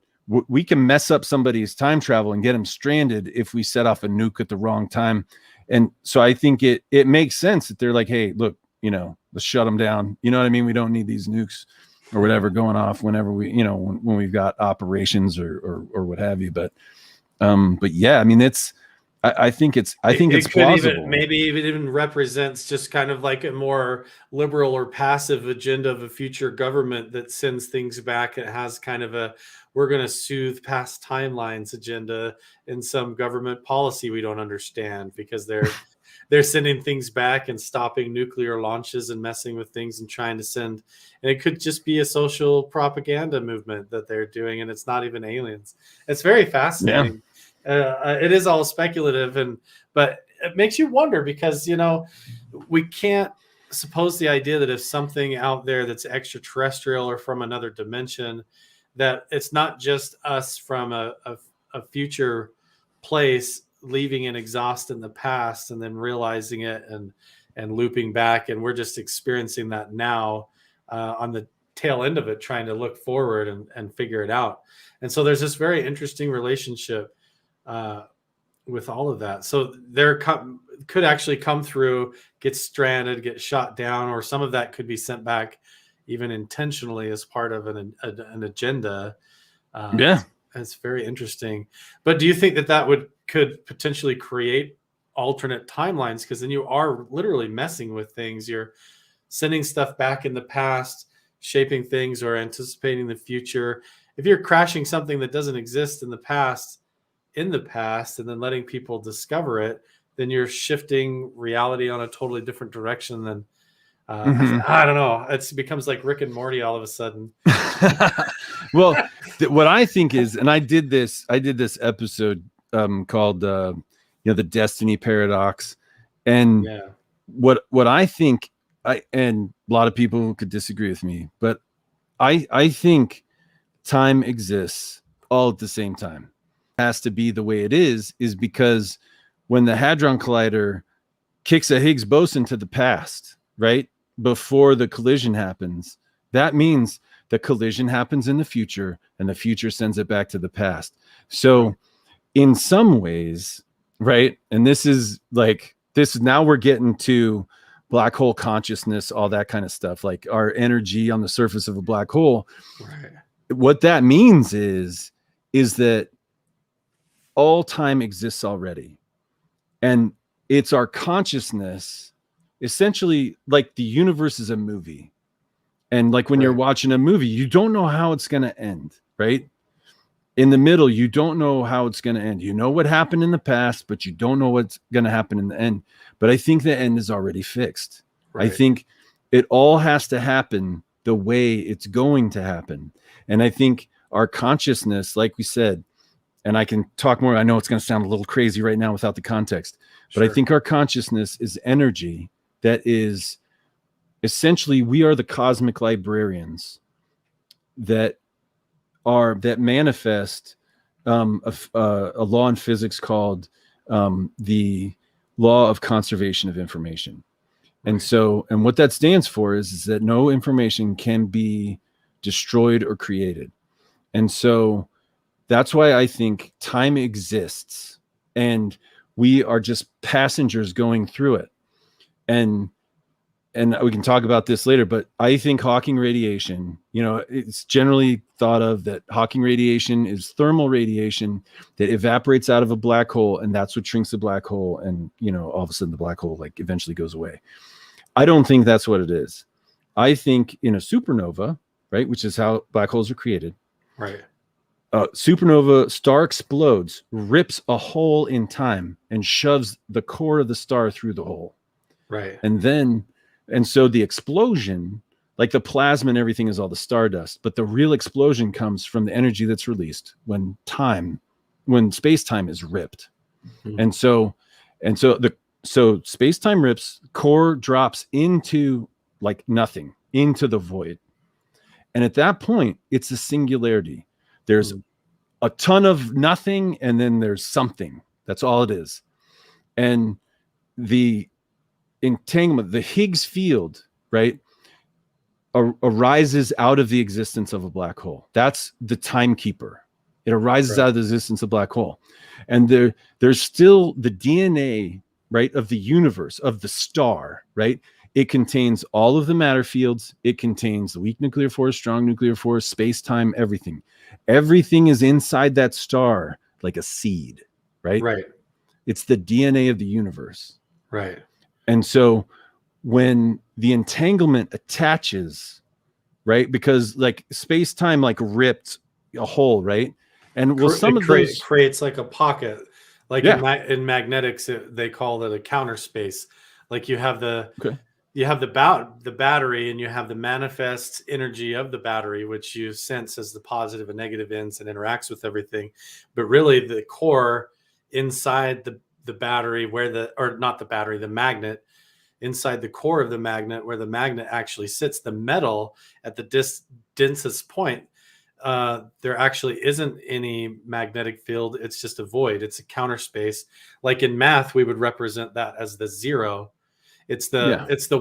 we can mess up somebody's time travel and get them stranded if we set off a nuke at the wrong time. And so I think it makes sense that they're like, hey, look, let's shut them down. You know what I mean? We don't need these nukes or whatever going off whenever we, when we've got operations or what have you. But yeah, I mean, I think it's plausible. Maybe even represents just kind of like a more liberal or passive agenda of a future government that sends things back. It has kind of a, we're going to soothe past timelines agenda in some government policy we don't understand, because they're sending things back and stopping nuclear launches and messing with things and trying to send, and it could just be a social propaganda movement that they're doing, and it's not even aliens. It's very fascinating. It is all speculative, but it makes you wonder, because we can't suppose the idea that if something out there that's extraterrestrial or from another dimension, that it's not just us from a future place leaving an exhaust in the past and then realizing it and looping back, and we're just experiencing that now on the tail end of it, trying to look forward and figure it out. And so there's this very interesting relationship with all of that. So there could actually come through, get stranded, get shot down, or some of that could be sent back even intentionally as part of an agenda. It's very interesting. But do you think that could potentially create alternate timelines? Because then you are literally messing with things. You're sending stuff back in the past, shaping things, or anticipating the future. If you're crashing something that doesn't exist in the past, and then letting people discover it, then you're shifting reality on a totally different direction than I don't know. It becomes like Rick and Morty all of a sudden. Well, what I think is, and I did this episode called the Destiny Paradox, and what I think, and a lot of people could disagree with me, but I think time exists all at the same time. Has to be the way it is because when the Hadron Collider kicks a Higgs boson to the past, right before the collision happens, that means the collision happens in the future, and the future sends it back to the past. So in some ways, right, and this is now we're getting to black hole consciousness, all that kind of stuff, like our energy on the surface of a black hole. Right. What that means is that all time exists already, and it's our consciousness. Essentially, like the universe is a movie, and like when you're watching a movie, you don't know how it's going to end, right? In the middle, you don't know how it's going to end. You know what happened in the past, but you don't know what's going to happen in the end. But I think the end is already fixed. I think it all has to happen the way it's going to happen. And I think our consciousness, like we said, and I can talk more, I know it's going to sound a little crazy right now without the context, but I think our consciousness is energy that is essentially, we are the cosmic librarians that manifest a law in physics called the law of conservation of information. And so, and what that stands for is that no information can be destroyed or created. And so that's why I think time exists, and we are just passengers going through it. And we can talk about this later, but I think Hawking radiation, it's generally thought of that Hawking radiation is thermal radiation that evaporates out of a black hole, and that's what shrinks the black hole, and all of a sudden the black hole like eventually goes away. I don't think that's what it is. I think in a supernova, right, which is how black holes are created, right? Supernova star explodes, rips a hole in time, and shoves the core of the star through the hole. Right. And so the explosion, like the plasma and everything is all the stardust, but the real explosion comes from the energy that's released when space-time is ripped. Mm-hmm. So space-time rips, core drops into like nothing, into the void. And at that point, it's a singularity. There's a ton of nothing, and then there's something. That's all it is. And the entanglement, the Higgs field, right, arises out of the existence of a black hole. That's the timekeeper. It arises out of the existence of a black hole. And there's still the DNA, right, of the universe, of the star, right? It contains all of the matter fields. It contains the weak nuclear force, strong nuclear force, space-time, everything. Everything is inside that star like a seed, right? Right. It's the DNA of the universe. Right. And so when the entanglement attaches, right, because like space-time like ripped a hole, right? And well, some of those creates like a pocket, like in magnetics, they call it a counter space. Like you have the battery, and you have the manifest energy of the battery, which you sense as the positive and negative ends and interacts with everything. But really, the core inside the battery, the magnet inside the core of the magnet, where the magnet actually sits, the metal at the densest point. There actually isn't any magnetic field. It's just a void. It's a counter space. Like in math, we would represent that as the zero. It's the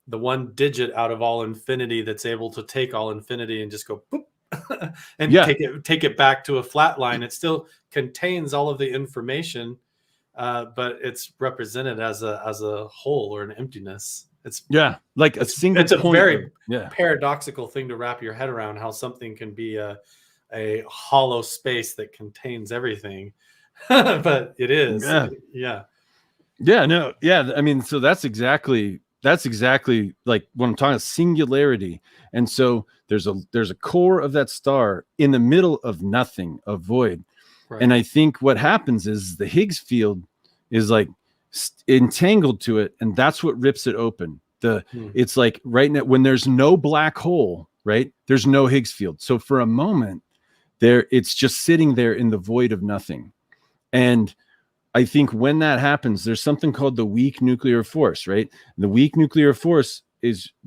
one digit out of all infinity that's able to take all infinity and just go boop, and take it back to a flat line. It still contains all of the information, but it's represented as a hole or an emptiness. It's a very paradoxical thing to wrap your head around, how something can be a hollow space that contains everything. But it is. I mean, so that's exactly like what I'm talking about, singularity. And so there's a core of that star in the middle of nothing, a void. Right. And I think what happens is the Higgs field is like entangled to it, and that's what rips it open. It's like right now when there's no black hole, right, there's no Higgs field. So for a moment there, it's just sitting there in the void of nothing. And I think when that happens, there's something called the weak nuclear force, right? The weak nuclear force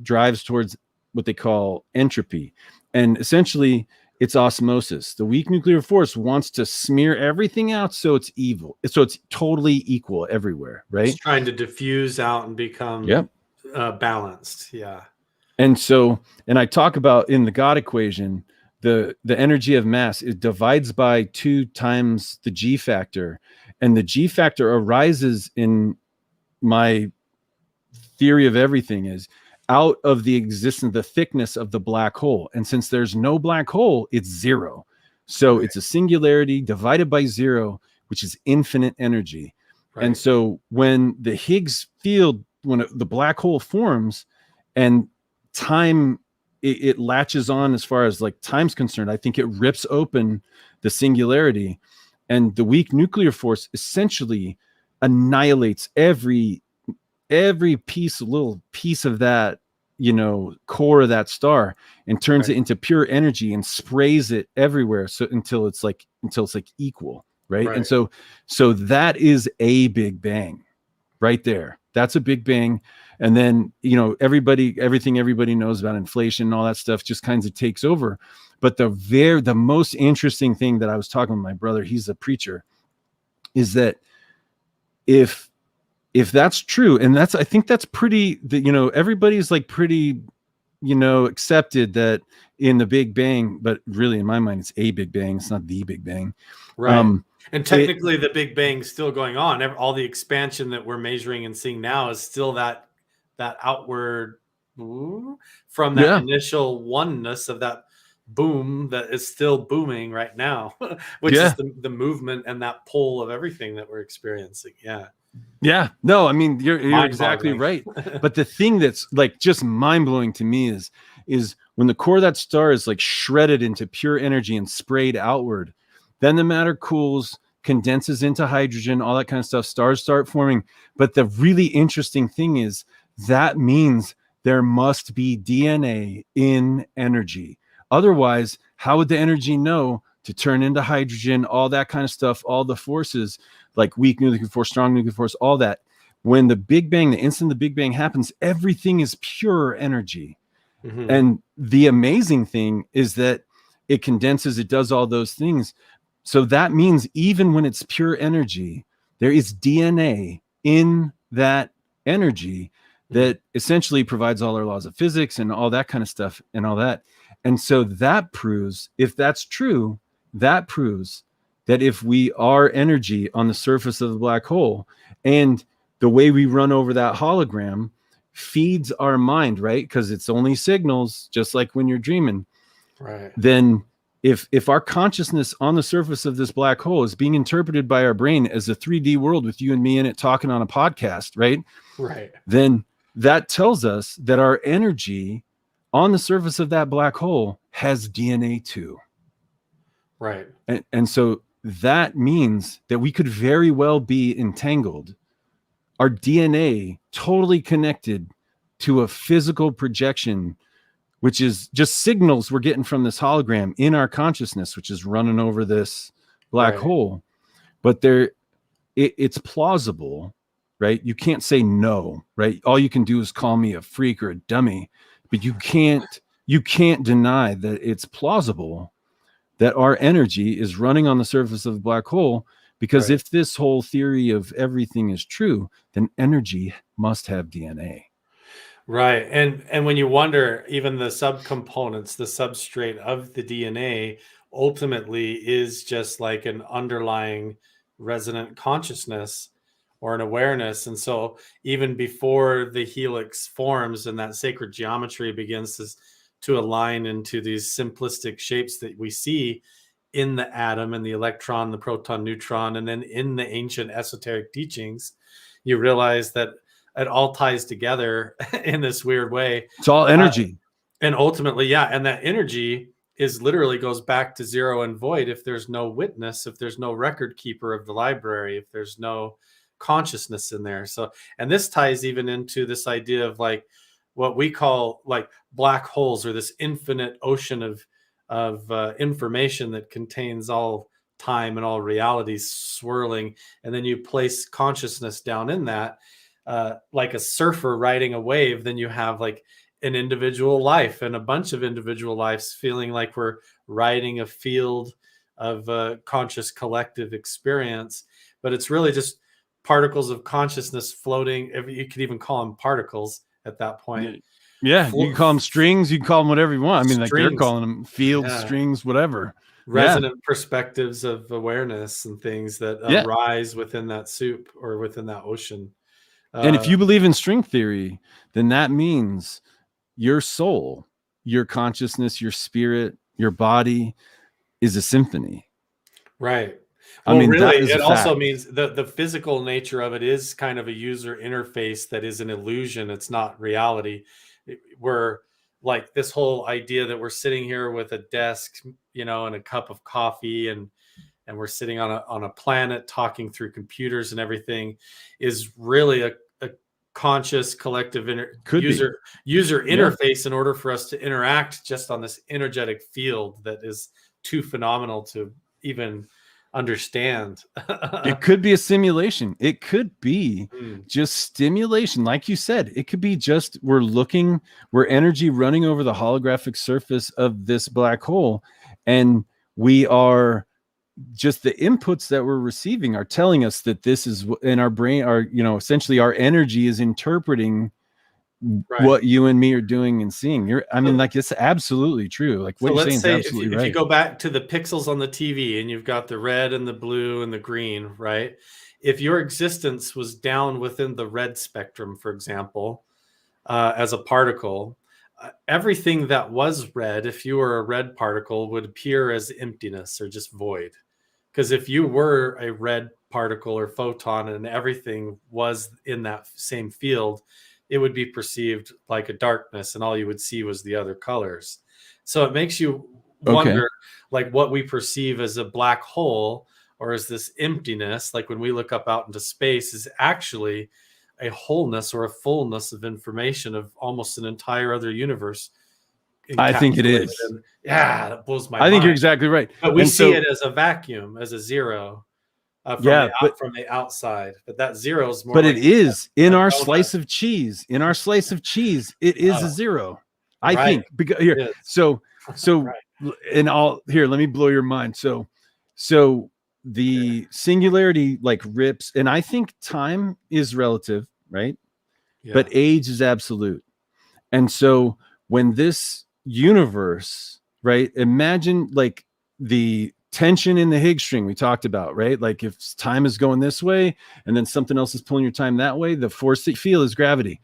drives towards what they call entropy, and essentially it's osmosis. The weak nuclear force wants to smear everything out so it's evil. So it's totally equal everywhere, right? It's trying to diffuse out and become balanced. Yeah. And I talk about in the God equation, the energy of mass, it divides by 2 times the G factor. And the G factor arises in my theory of everything is out of the existence, the thickness of the black hole. And since there's no black hole, it's zero. So it's a singularity divided by 0, which is infinite energy. Right. And so when the Higgs field, when the black hole forms and time, it latches on as far as like time's concerned, I think it rips open the singularity, and the weak nuclear force essentially annihilates every little piece of that, core of that star, and turns it into pure energy and sprays it everywhere. So until it's like equal. Right. And so that is a big bang right there. That's a big bang. And then, everything everybody knows about inflation and all that stuff just kind of takes over. But the most interesting thing that I was talking with my brother, he's a preacher, is that if that's true, and I think that's pretty, everybody's like pretty, accepted that in the Big Bang, but really in my mind, it's a Big Bang. It's not the Big Bang. Right. And technically the Big Bang's still going on. All the expansion that we're measuring and seeing now is still that outward from that initial oneness of that boom that is still booming right now, which is the movement and that pull of everything that we're experiencing. Yeah. No, I mean, you're exactly right. But the thing that's like just mind blowing to me is when the core of that star is like shredded into pure energy and sprayed outward, then the matter cools, condenses into hydrogen, all that kind of stuff. Stars start forming. But the really interesting thing is that means there must be DNA in energy. Otherwise, how would the energy know to turn into hydrogen, all that kind of stuff, all the forces like weak nuclear force, strong nuclear force, all that? When the Big Bang, the instant the Big Bang happens, everything is pure energy. Mm-hmm. And the amazing thing is that it condenses, it does all those things. So that means even when it's pure energy, there is DNA in that energy that essentially provides all our laws of physics and all that kind of stuff and all that. And so that proves, if that's true, that proves that if we are energy on the surface of the black hole, and the way we run over that hologram feeds our mind, right? Because it's only signals, just like when you're dreaming. Right. Then if our consciousness on the surface of this black hole is being interpreted by our brain as a 3D world with you and me in it talking on a podcast, right? Right. Then that tells us that our energy on the surface of that black hole has DNA too. Right. And so that means that we could very well be entangled, our DNA totally connected to a physical projection, which is just signals we're getting from this hologram in our consciousness, which is running over this black hole. But it's plausible, right? You can't say no, right? All you can do is call me a freak or a dummy, but you can't deny that it's plausible that our energy is running on the surface of the black hole. Because if this whole theory of everything is true, then energy must have DNA. Right. And when you wonder, even the subcomponents, the substrate of the DNA ultimately is just like an underlying resonant consciousness or an awareness. And so even before the helix forms and that sacred geometry begins to align into these simplistic shapes that we see in the atom and the electron, the proton, neutron, and then in the ancient esoteric teachings, you realize that it all ties together in this weird way. It's all energy. And ultimately, and that energy is literally goes back to zero and void if there's no witness, if there's no record keeper of the library, if there's no consciousness in there. So, and this ties even into this idea of like what we call like black holes, or this infinite ocean of information that contains all time and all realities swirling. And then you place consciousness down in that, like a surfer riding a wave. Then you have like an individual life and a bunch of individual lives feeling like we're riding a field of conscious collective experience. But it's really just particles of consciousness floating. You could even call them particles at that point. Yeah, you can call them strings, you can call them whatever you want. I mean, like Strings. they're calling them fields, strings, whatever. Resonant perspectives of awareness and things that arise within that soup or within that ocean. And if you believe in string theory, then that means your soul, your consciousness, your spirit, your body is a symphony. Right. Well, I mean, really, it also means the physical nature of it is kind of a user interface that is an illusion. It's not reality. We're like this whole idea that we're sitting here with a desk, and a cup of coffee, and we're sitting on a planet talking through computers and everything is really a conscious collective user interface in order for us to interact just on this energetic field that is too phenomenal to even understand. It could be a simulation. It could be just stimulation. Like you said, it could be just we're energy running over the holographic surface of this black hole. And we are just the inputs that we're receiving are telling us that this is in our brain, essentially our energy is interpreting what you and me are doing and seeing. It's absolutely true. Like what you're saying is absolutely right. If you go back to the pixels on the TV and you've got the red and the blue and the green, right? If your existence was down within the red spectrum, for example, as a particle, everything that was red, if you were a red particle, would appear as emptiness or just void. Because if you were a red particle or photon and everything was in that same field, it would be perceived like a darkness, and all you would see was the other colors. So it makes you wonder, like what we perceive as a black hole or is this emptiness, like when we look up out into space, is actually a wholeness or a fullness of information of almost an entire other universe? I think it is. Yeah, that blows my mind. I think you're exactly right. But we see it as a vacuum, as a zero. From the outside, but that zero is more. But it is in our slice of cheese. In our slice of cheese, it is a zero. I think because here. So and here. Let me blow your mind. So the singularity like rips, and I think time is relative, right? Yeah. But age is absolute. And so when this universe, right? Imagine like the tension in the Higgs string we talked about, right? Like if time is going this way and then something else is pulling your time that way, the force that you feel is gravity.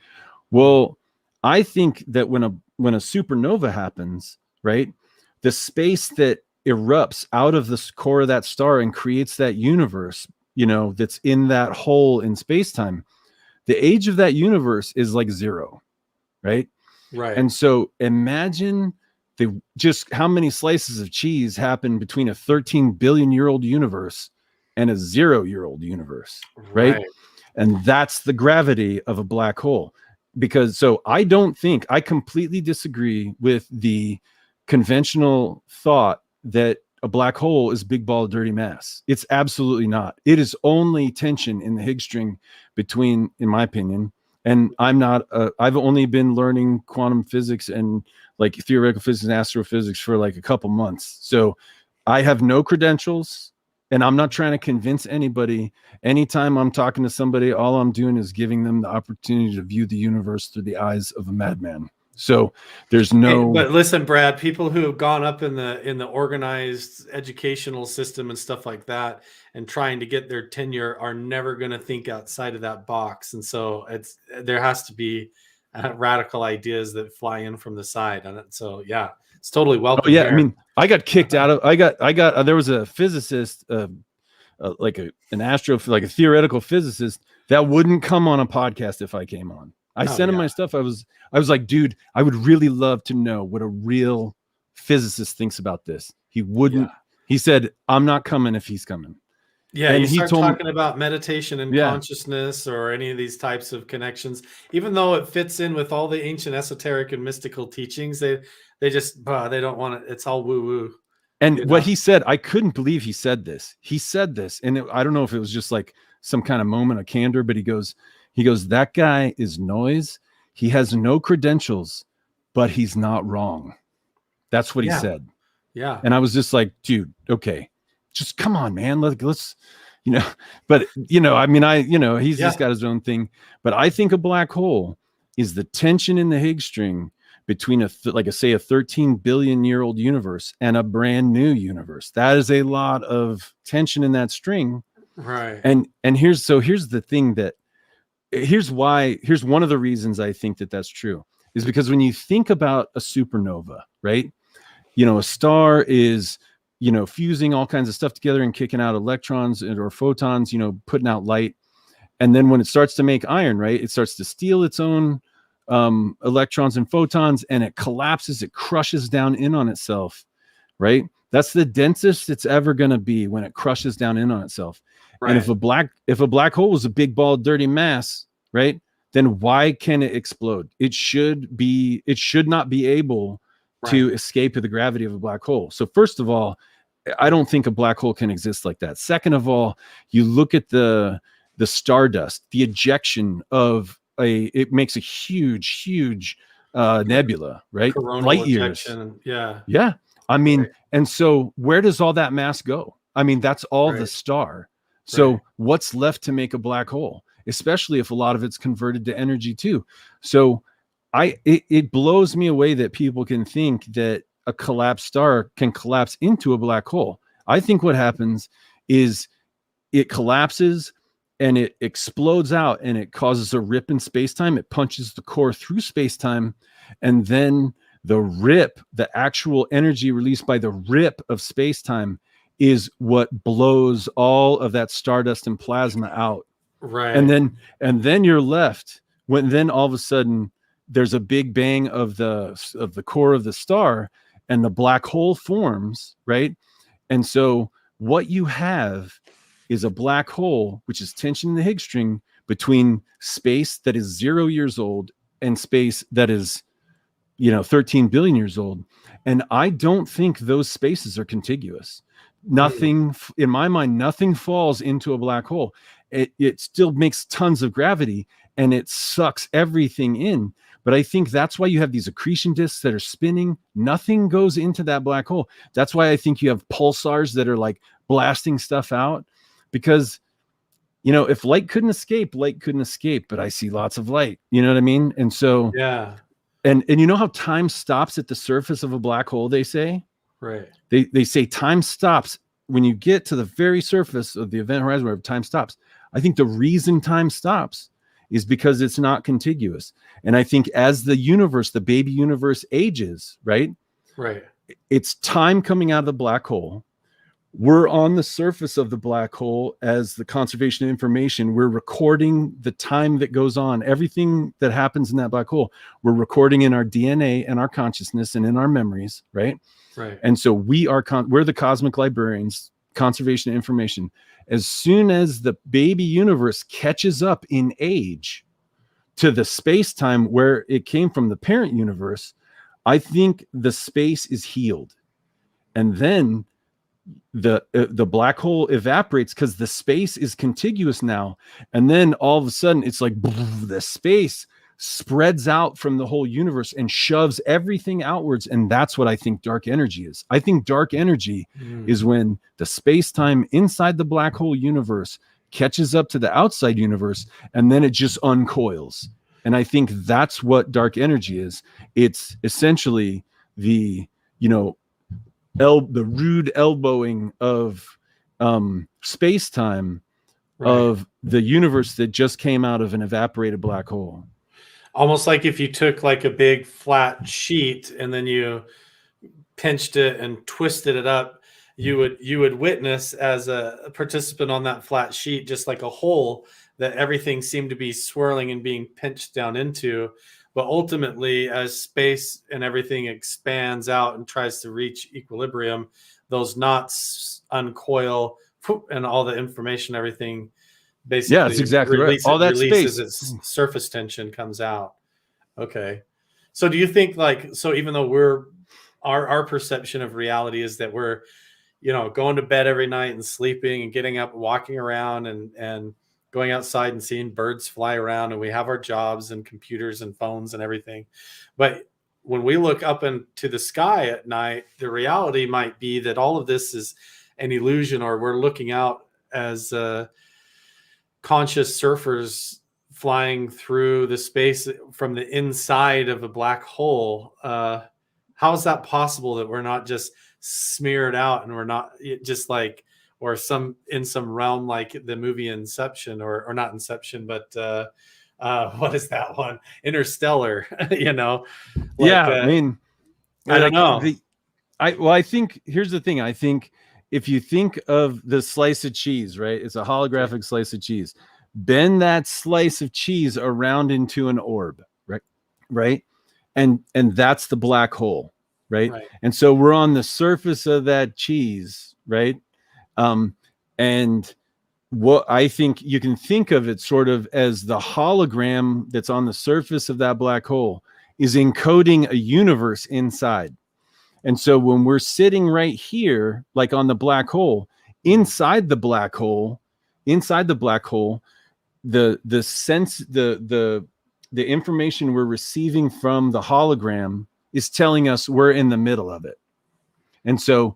Well, I think that when a supernova happens, right, the space that erupts out of the core of that star and creates that universe, you know, that's in that hole in space-time, the age of that universe is like zero, right? Right. And so imagine just how many slices of cheese happen between a 13 billion year old universe and a 0 year old universe, right? And that's the gravity of a black hole. Because so I completely disagree with the conventional thought that a black hole is big ball of dirty mass. It's absolutely not. It is only tension in the Higgs string between, in my opinion, and I've only been learning quantum physics and like theoretical physics and astrophysics for like a couple months. So I have no credentials and I'm not trying to convince anybody. Anytime I'm talking to somebody, all I'm doing is giving them the opportunity to view the universe through the eyes of a madman. So there's no. But listen, Brad, people who have gone up in the organized educational system and stuff like that and trying to get their tenure are never going to think outside of that box. And so there has to be radical ideas that fly in from the side on it. So yeah, it's totally welcome. Oh, yeah, here. I mean, I got kicked out of. There was a physicist, like a theoretical physicist that wouldn't come on a podcast if I came on. I sent him my stuff. I was like, dude, I would really love to know what a real physicist thinks about this. He wouldn't. Yeah. He said, I'm not coming if he's coming. Yeah, and he start talking about meditation and consciousness or any of these types of connections, even though it fits in with all the ancient esoteric and mystical teachings, they just they don't want it. It's all woo woo. And what he said, I couldn't believe he said this. He said this, and I don't know if it was just like some kind of moment of candor, but he goes, that guy is noise. He has no credentials, but he's not wrong. That's what he said. Yeah. And I was just like, dude, okay, just come on, man. Let's, but I mean, he's just got his own thing, but I think a black hole is the tension in the Higgs string between a 13 billion year old universe and a brand new universe. That is a lot of tension in that string. Right. And here's the thing here's one of the reasons I think that that's true is because when you think about a supernova, right? A star is, fusing all kinds of stuff together and kicking out electrons or photons, putting out light. And then when it starts to make iron, right, it starts to steal its own electrons and photons, and it collapses, it crushes down in on itself, right? That's the densest it's ever going to be when it crushes down in on itself. Right. And if a black hole was a big ball of dirty mass, right, then why can it explode? It should not be able to escape the gravity of a black hole. So first of all, I don't think a black hole can exist like that. Second of all, you look at the stardust, the ejection of it makes a huge nebula, right? Coronal light years. Ejection. Yeah. Yeah. I mean, and so where does all that mass go? I mean, that's all the star. So what's left to make a black hole, especially if a lot of it's converted to energy too? So it blows me away that people can think that a collapsed star can collapse into a black hole. I think what happens is it collapses and it explodes out and it causes a rip in space-time. It punches the core through space-time, and then the actual energy released by the rip of space-time is what blows all of that stardust and plasma out. Right. And then you're left then all of a sudden there's a big bang of the core of the star and the black hole forms, right? And so what you have is a black hole, which is tension in the Higgs string between space that is 0 years old and space that is, 13 billion years old. And I don't think those spaces are contiguous. Nothing, in my mind, nothing falls into a black hole. It still makes tons of gravity and it sucks everything in. But I think that's why you have these accretion disks that are spinning. Nothing goes into that black hole. That's why I think you have pulsars that are like blasting stuff out, because if light couldn't escape, but I see lots of light. You know what I mean? And so yeah. And you know how time stops at the surface of a black hole, they say? Right. They say time stops when you get to the very surface of the event horizon where time stops. I think the reason time stops is because it's not contiguous. And I think as the universe, the baby universe ages, right? Right. It's time coming out of the black hole. We're on the surface of the black hole as the conservation of information. We're recording the time that goes on, everything that happens in that black hole. We're recording in our DNA and our consciousness and in our memories, right? Right. And so we're the cosmic librarians, conservation of information. As soon as the baby universe catches up in age to the space-time where it came from, the parent universe, I think the space is healed. And then the black hole evaporates because the space is contiguous now. And then all of a sudden it's like the space spreads out from the whole universe and shoves everything outwards. And that's what I think dark energy is. I think dark energy is when the space-time inside the black hole universe catches up to the outside universe, and then it just uncoils. And I think that's what dark energy is. It's essentially the rude elbowing of space-time, right, of the universe that just came out of an evaporated black hole. Almost like if you took like a big flat sheet and then you pinched it and twisted it up, you would witness as a participant on that flat sheet just like a hole that everything seemed to be swirling and being pinched down into. But ultimately, as space and everything expands out and tries to reach equilibrium, those knots uncoil and all the information, everything basically, that's exactly right. All that releases space, its surface tension comes out. Okay. So do you think even though our perception of reality is that we're, going to bed every night and sleeping and getting up, walking around and going outside and seeing birds fly around, and we have our jobs and computers and phones and everything. But when we look up into the sky at night, the reality might be that all of this is an illusion, or we're looking out as conscious surfers flying through the space from the inside of a black hole. How is that possible that we're not just smeared out and we're not just like, or in some realm like the movie Inception, or not Inception, but what is that one? Interstellar, I mean, I don't know. I think here's the thing. I think if you think of the slice of cheese, right? It's a holographic slice of cheese. Bend that slice of cheese around into an orb, right? Right. And that's the black hole, right? And so we're on the surface of that cheese, right? And what I think you can think of it sort of as the hologram that's on the surface of that black hole is encoding a universe inside. And so when we're sitting right here, like on the black hole, inside the black hole, the sense, the information we're receiving from the hologram is telling us we're in the middle of it. And so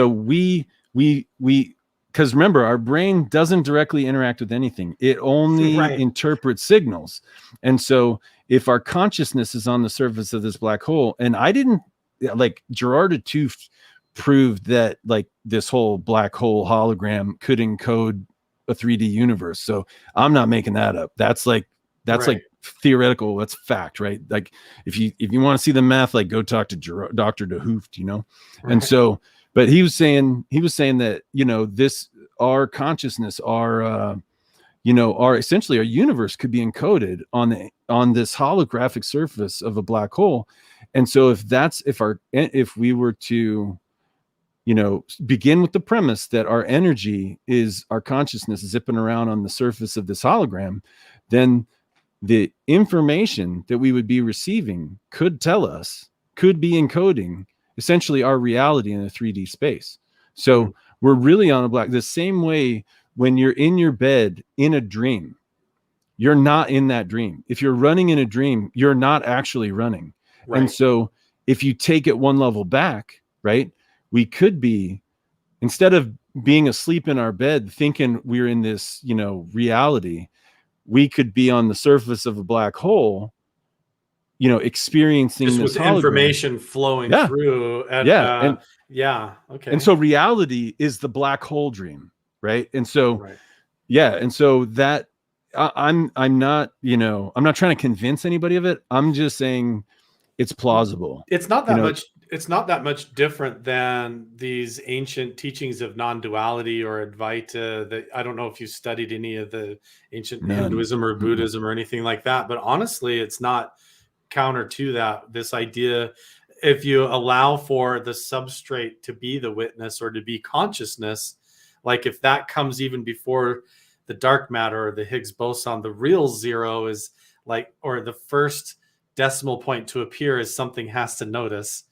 we because remember, our brain doesn't directly interact with anything. It only interprets signals. And so if our consciousness is on the surface of this black hole, and I didn't, like, Gerard Atouf proved that like this whole black hole hologram could encode a 3D universe. So I'm not making that up. That's like theoretical. That's fact, right? Like if you want to see the math, like go talk to Dr. De Hooft, And so, but he was saying that, our consciousness, our essentially our universe could be encoded on this holographic surface of a black hole. And so if we were to, begin with the premise that our energy is our consciousness zipping around on the surface of this hologram, then the information that we would be receiving could be encoding essentially our reality in a 3D space. So we're really on the same way when you're in your bed in a dream, you're not in that dream. If you're running in a dream, you're not actually running. Right. And so if you take it one level back, right, we could be, instead of being asleep in our bed thinking we're in this, reality, we could be on the surface of a black hole, experiencing just this with hologram. Information flowing through. And, okay. And so reality is the black hole dream, right? And so, and so that I'm not, I'm not trying to convince anybody of it. I'm just saying it's plausible. It's not that much. It's not that much different than these ancient teachings of non-duality or Advaita. That I don't know if you studied any of the ancient Hinduism or Buddhism or anything like that, but honestly, it's not counter to that. This idea, if you allow for the substrate to be the witness or to be consciousness, like if that comes even before the dark matter or the Higgs boson, the real zero is like, or the first decimal point to appear is something has to notice,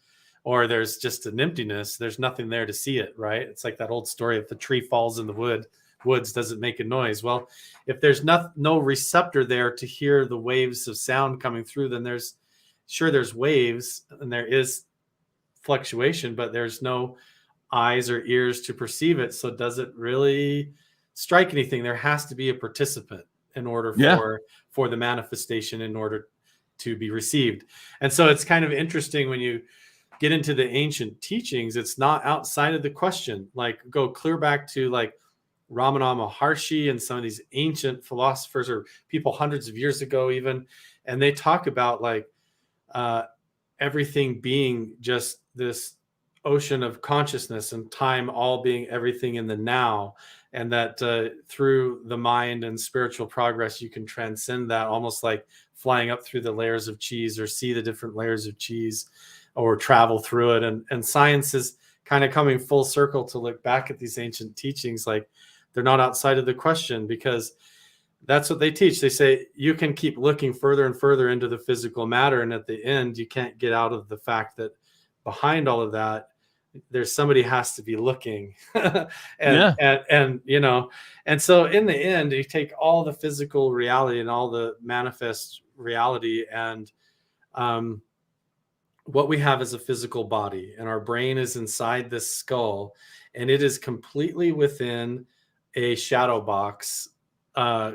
or there's just an emptiness. There's nothing there to see it, right? It's like that old story, if the tree falls in the woods, does it make a noise? Well, if there's no receptor there to hear the waves of sound coming through, then there's waves and there is fluctuation, but there's no eyes or ears to perceive it. So does it really strike anything? There has to be a participant in order for the manifestation, in order to be received. And so it's kind of interesting when you get into the ancient teachings, it's not outside of the question. Like go clear back to like Ramana Maharshi and some of these ancient philosophers or people hundreds of years ago even, and they talk about like everything being just this ocean of consciousness and time all being everything in the now, and that through the mind and spiritual progress you can transcend that, almost like flying up through the layers of cheese or see the different layers of cheese or travel through it. And science is kind of coming full circle to look back at these ancient teachings like they're not outside of the question, because that's what they teach. They say you can keep looking further and further into the physical matter, and at the end you can't get out of the fact that behind all of that there's somebody has to be looking. and so in the end you take all the physical reality and all the manifest reality, and what we have is a physical body, and our brain is inside this skull, and it is completely within a shadow box,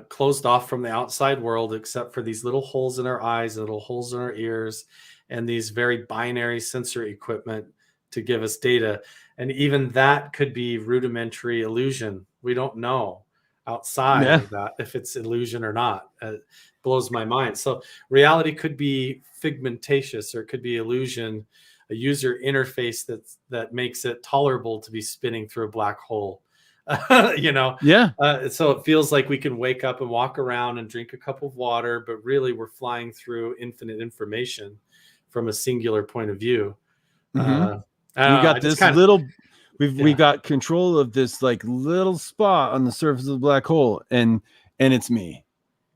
closed off from the outside world, except for these little holes in our eyes, little holes in our ears, and these very binary sensory equipment to give us data. And even that could be rudimentary illusion. We don't know outside of that if it's illusion or not. It blows my mind. So reality could be figmentatious, or it could be illusion, a user interface that makes it tolerable to be spinning through a black hole. So it feels like we can wake up and walk around and drink a cup of water, but really we're flying through infinite information from a singular point of view. We got control of this like little spot on the surface of the black hole, and it's me,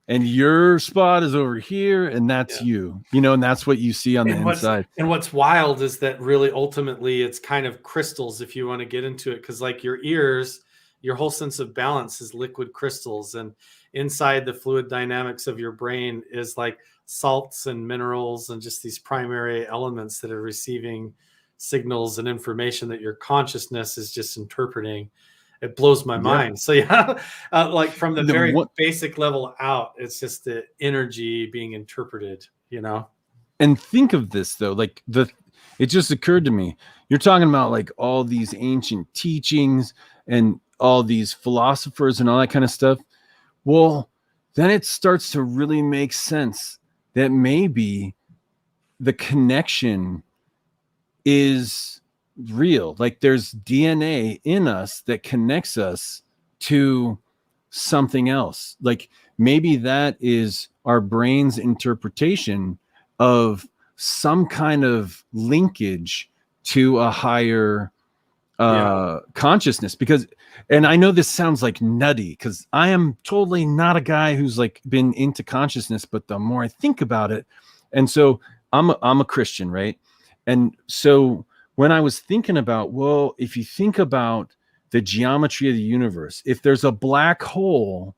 and your spot is over here, and that's you, and that's what you see on the inside. And what's wild is that really ultimately it's kind of crystals, if you want to get into it, because like your ears, your whole sense of balance is liquid crystals, and inside the fluid dynamics of your brain is like salts and minerals and just these primary elements that are receiving signals and information that your consciousness is just interpreting. It blows my mind. So like from the very basic level out, it's just the energy being interpreted, And think of this though, like it just occurred to me, you're talking about like all these ancient teachings and all these philosophers and all that kind of stuff. Well, then it starts to really make sense that maybe the connection is real. Like there's DNA in us that connects us to something else. Like maybe that is our brain's interpretation of some kind of linkage to a higher consciousness, because, and I know this sounds like nutty, because I am totally not a guy who's like been into consciousness, but the more I think about it, and so I'm a Christian, right? And so when I was thinking about, well, if you think about the geometry of the universe, if there's a black hole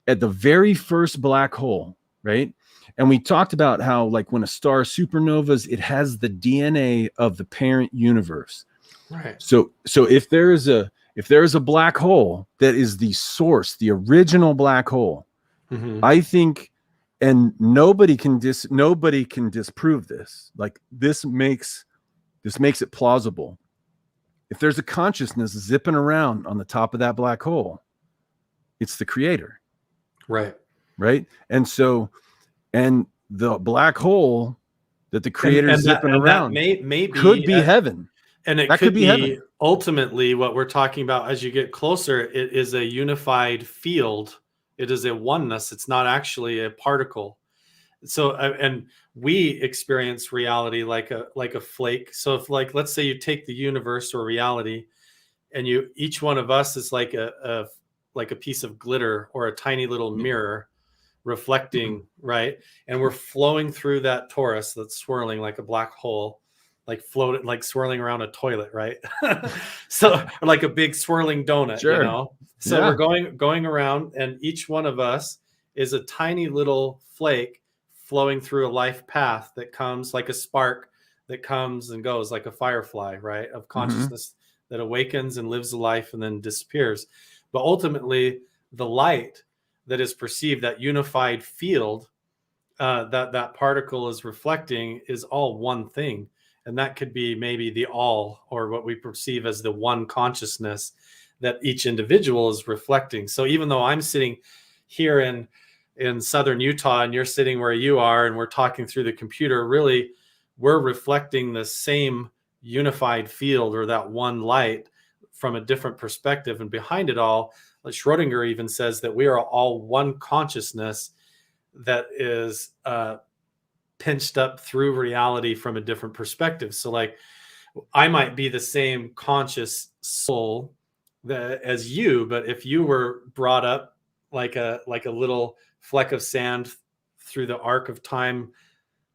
at the very first black hole, right? And we talked about how, like, when a star supernovas, it has the DNA of the parent universe. Right. So if there is a black hole that is the source, the original black hole, I think, and nobody can disprove this. Like, this makes it plausible. If there's a consciousness zipping around on the top of that black hole, it's the creator. Right. Right. And so, and the black hole that the creator is zipping around may could be heaven. And it could be heaven. Ultimately what we're talking about as you get closer, it is a unified field. It is a oneness. It's not actually a particle. So, and we experience reality like a flake. So if, like, let's say you take the universe or reality, and each one of us is like a piece of glitter or a tiny little mirror reflecting, right? And we're flowing through that torus that's swirling like a black hole, like floating, like swirling around a toilet, right? So, or like a big swirling donut, Sure. you know? So we're going around, and each one of us is a tiny little flake flowing through a life path that comes like a spark that comes and goes, like a firefly, right? Of consciousness that awakens and lives a life and then disappears. But ultimately, the light that is perceived, that unified field that particle is reflecting, is all one thing. And that could be maybe the all, or what we perceive as the one consciousness that each individual is reflecting. So even though I'm sitting here in southern Utah and you're sitting where you are and we're talking through the computer, really we're reflecting the same unified field, or that one light, from a different perspective. And behind it all, like Schrodinger even says that we are all one consciousness that is pinched up through reality from a different perspective. So, like, I might be the same conscious soul as you, but if you were brought up like a little fleck of sand through the arc of time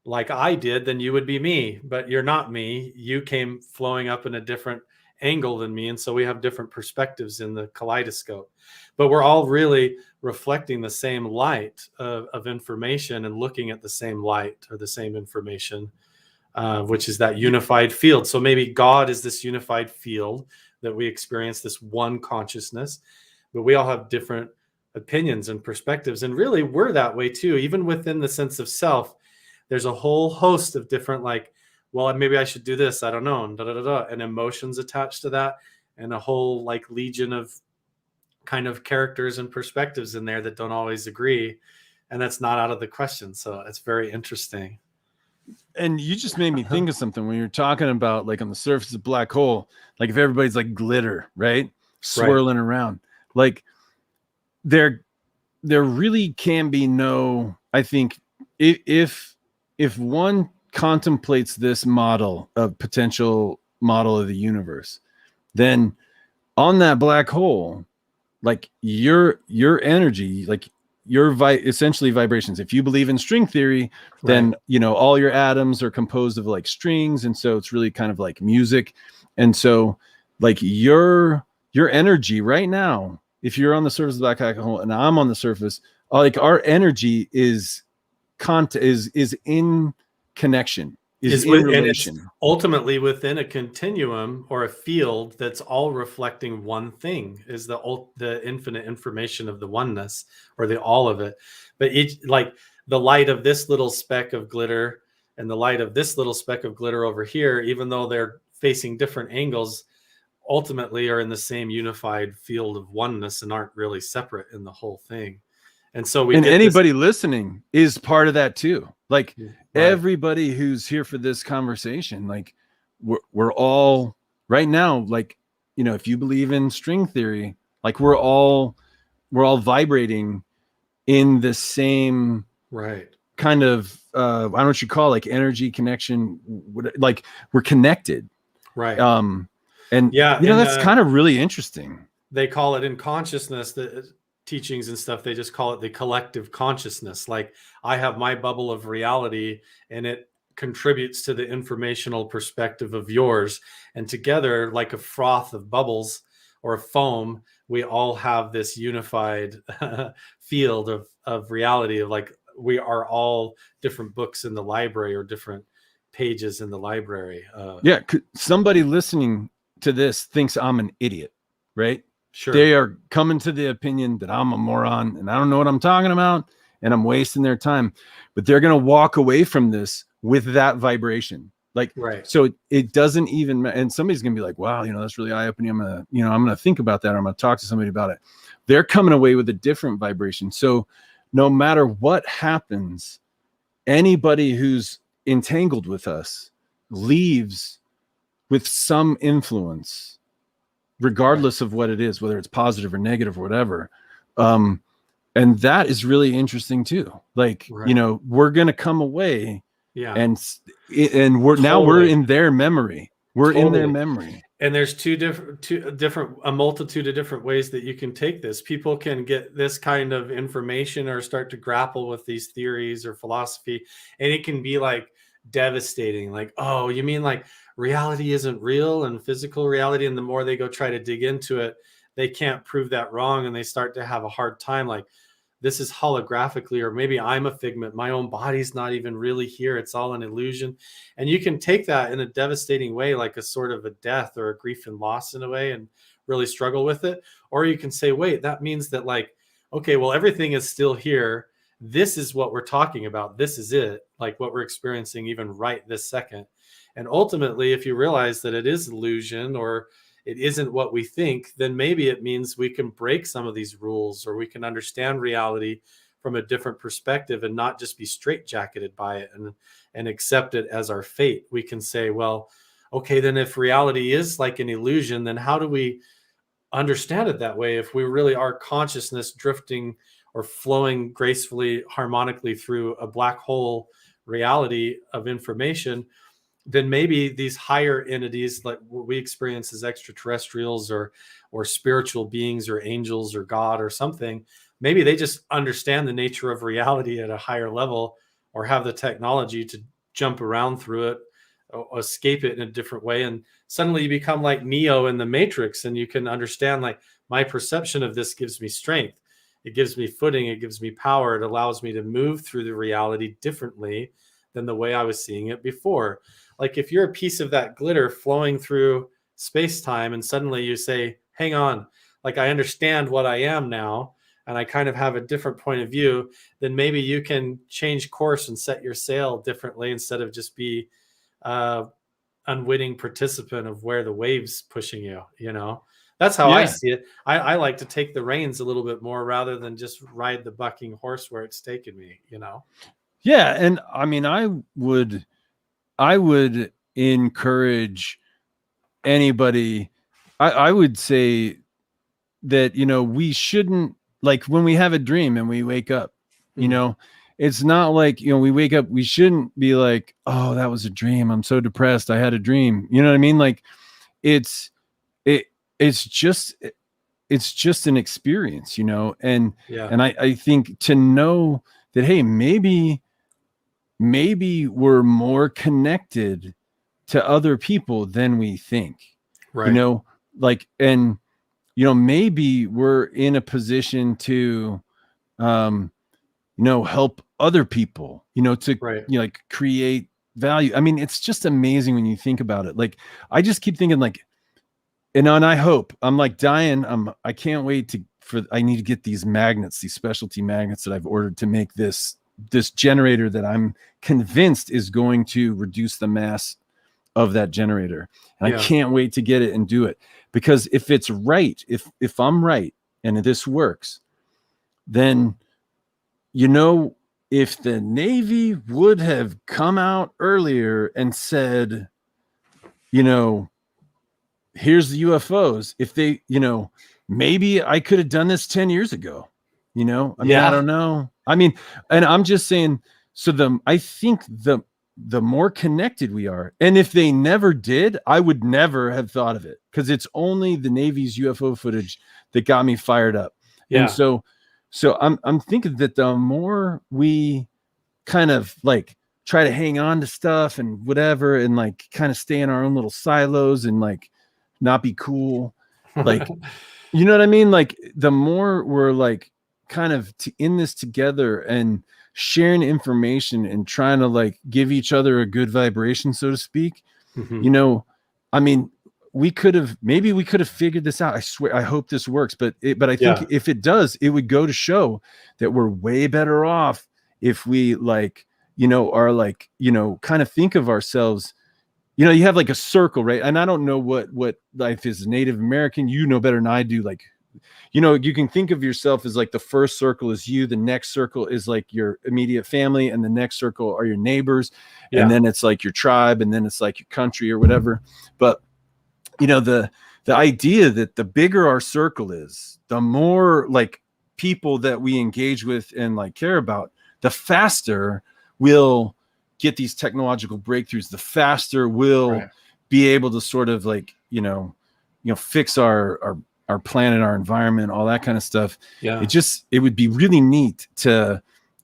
like I did, then you would be me. But you're not me. You came flowing up in a different angle than me, and so we have different perspectives in the kaleidoscope. But we're all really reflecting the same light of information and looking at the same light or the same information, which is that unified field. So maybe God is this unified field that we experience, this one consciousness, but we all have different opinions and perspectives. And really, we're that way too. Even within the sense of self, there's a whole host of different, like, well, maybe I should do this, I don't know, and emotions attached to that, and a whole like legion of kind of characters and perspectives in there that don't always agree. And that's not out of the question. So it's very interesting. And you just made me think of something when you're talking about, like, on the surface of black hole, like if everybody's like glitter, right? Swirling around, like there really can be no, I think if one contemplates this potential model of the universe, then on that black hole, like your energy, like your essentially vibrations. If you believe in string theory, then all your atoms are composed of like strings, and so it's really kind of like music. And so, like, your energy right now, if you're on the surface of the black hole and I'm on the surface, like, our energy is in connection, is in relation. And it's ultimately within a continuum or a field that's all reflecting one thing, is the infinite information of the oneness, or the all of it. But each, like the light of this little speck of glitter and the light of this little speck of glitter over here, even though they're facing different angles, ultimately are in the same unified field of oneness and aren't really separate in the whole thing. And so anybody listening is part of that too. Like, everybody who's here for this conversation, like we're all right now, like, if you believe in string theory, like we're all vibrating in the same kind of I don't know what you call, like, energy connection, like we're connected. And Yeah, that's kind of really interesting. They call it in consciousness, the teachings and stuff, they just call it the collective consciousness. Like, I have my bubble of reality and it contributes to the informational perspective of yours, and together, like a froth of bubbles or foam, we all have this unified field of reality, of like, we are all different books in the library or different pages in the library. Yeah, somebody listening to this thinks I'm an idiot, right? Sure. They are coming to the opinion that I'm a moron and I don't know what I'm talking about and I'm wasting their time. But they're going to walk away from this with that vibration. Like, right. So it doesn't even, and somebody's going to be like, wow, that's really eye-opening. I'm going to think about that. Or I'm going to talk to somebody about it. They're coming away with a different vibration. So no matter what happens, anybody who's entangled with us leaves with some influence, regardless of what it is, whether it's positive or negative or whatever. And that is really interesting too. Like, we're going to come away and we're in their memory. We're in their memory. And there's a multitude of different ways that you can take this. People can get this kind of information or start to grapple with these theories or philosophy, and it can be like devastating. Like, oh, you mean like reality isn't real and physical reality? And the more they go try to dig into it, they can't prove that wrong, and they start to have a hard time. Like, this is holographically, or maybe I'm a figment. My own body's not even really here. It's all an illusion. And you can take that in a devastating way, like a sort of a death or a grief and loss in a way, and really struggle with it. Or you can say, wait, that means that, like, okay, well, everything is still here. This is what we're talking about. This is it, like what we're experiencing even right this second. And ultimately, if you realize that it is illusion or it isn't what we think, then maybe it means we can break some of these rules, or we can understand reality from a different perspective and not just be straitjacketed by it and accept it as our fate. We can say, well, okay, then if reality is like an illusion, then how do we understand it that way? If we really are consciousness drifting or flowing gracefully, harmonically through a black hole reality of information, then maybe these higher entities, like what we experience as extraterrestrials or spiritual beings or angels or God or something, maybe they just understand the nature of reality at a higher level, or have the technology to jump around through it, or escape it in a different way. And suddenly you become like Neo in the Matrix, and you can understand, like, my perception of this gives me strength. It gives me footing. It gives me power. It allows me to move through the reality differently than the way I was seeing it before. Like, if you're a piece of that glitter flowing through space-time, and suddenly you say, hang on, like, I understand what I am now, and I kind of have a different point of view, then maybe you can change course and set your sail differently, instead of just be unwitting participant of where the wave's pushing you. That's how I see it. I like to take the reins a little bit more, rather than just ride the bucking horse where it's taken me. Yeah, and I mean, I would encourage anybody. I would say that, we shouldn't, like, when we have a dream and we wake up, it's not like, we wake up, we shouldn't be like, oh, that was a dream. I'm so depressed. I had a dream. You know what I mean? Like, it's just an experience, and I think to know that, hey, maybe we're more connected to other people than we think, right? Like, and, maybe we're in a position to, help other people, to, like, create value. I mean, it's just amazing when you think about it. Like, I just keep thinking, like, and I hope, I'm like dying. I can't wait I need to get these magnets, these specialty magnets that I've ordered to make this generator that I'm convinced is going to reduce the mass of that generator. And I can't wait to get it and do it, because if it's right, if I'm right and this works, then, if the Navy would have come out earlier and said, here's the UFOs, if they, maybe I could have done this 10 years ago, I mean, I don't know. I mean, and I'm just saying, so I think the more connected we are. And if they never did, I would never have thought of it, because it's only the Navy's UFO footage that got me fired up. Yeah. And so I'm thinking that the more we kind of like try to hang on to stuff and whatever, and like kind of stay in our own little silos and like not be cool, like, you know what I mean? Like the more we're like kind of in this together and sharing information and trying to like give each other a good vibration, so to speak, you know, I mean, we could have figured this out. I swear, I hope this works, but I think if it does, it would go to show that we're way better off if we like, you know, are like, you know, kind of think of ourselves, you know, you have like a circle, right? And I don't know what life is. Native American, you know better than I do. Like, you know, you can think of yourself as like the first circle is you, the next circle is like your immediate family, and the next circle are your neighbors, and then it's like your tribe, and then it's like your country or whatever. But you know, the idea that the bigger our circle is, the more like people that we engage with and like care about, the faster we'll get these technological breakthroughs, the faster we'll be able to sort of like, you know, fix our planet, our environment, all that kind of stuff. It would be really neat to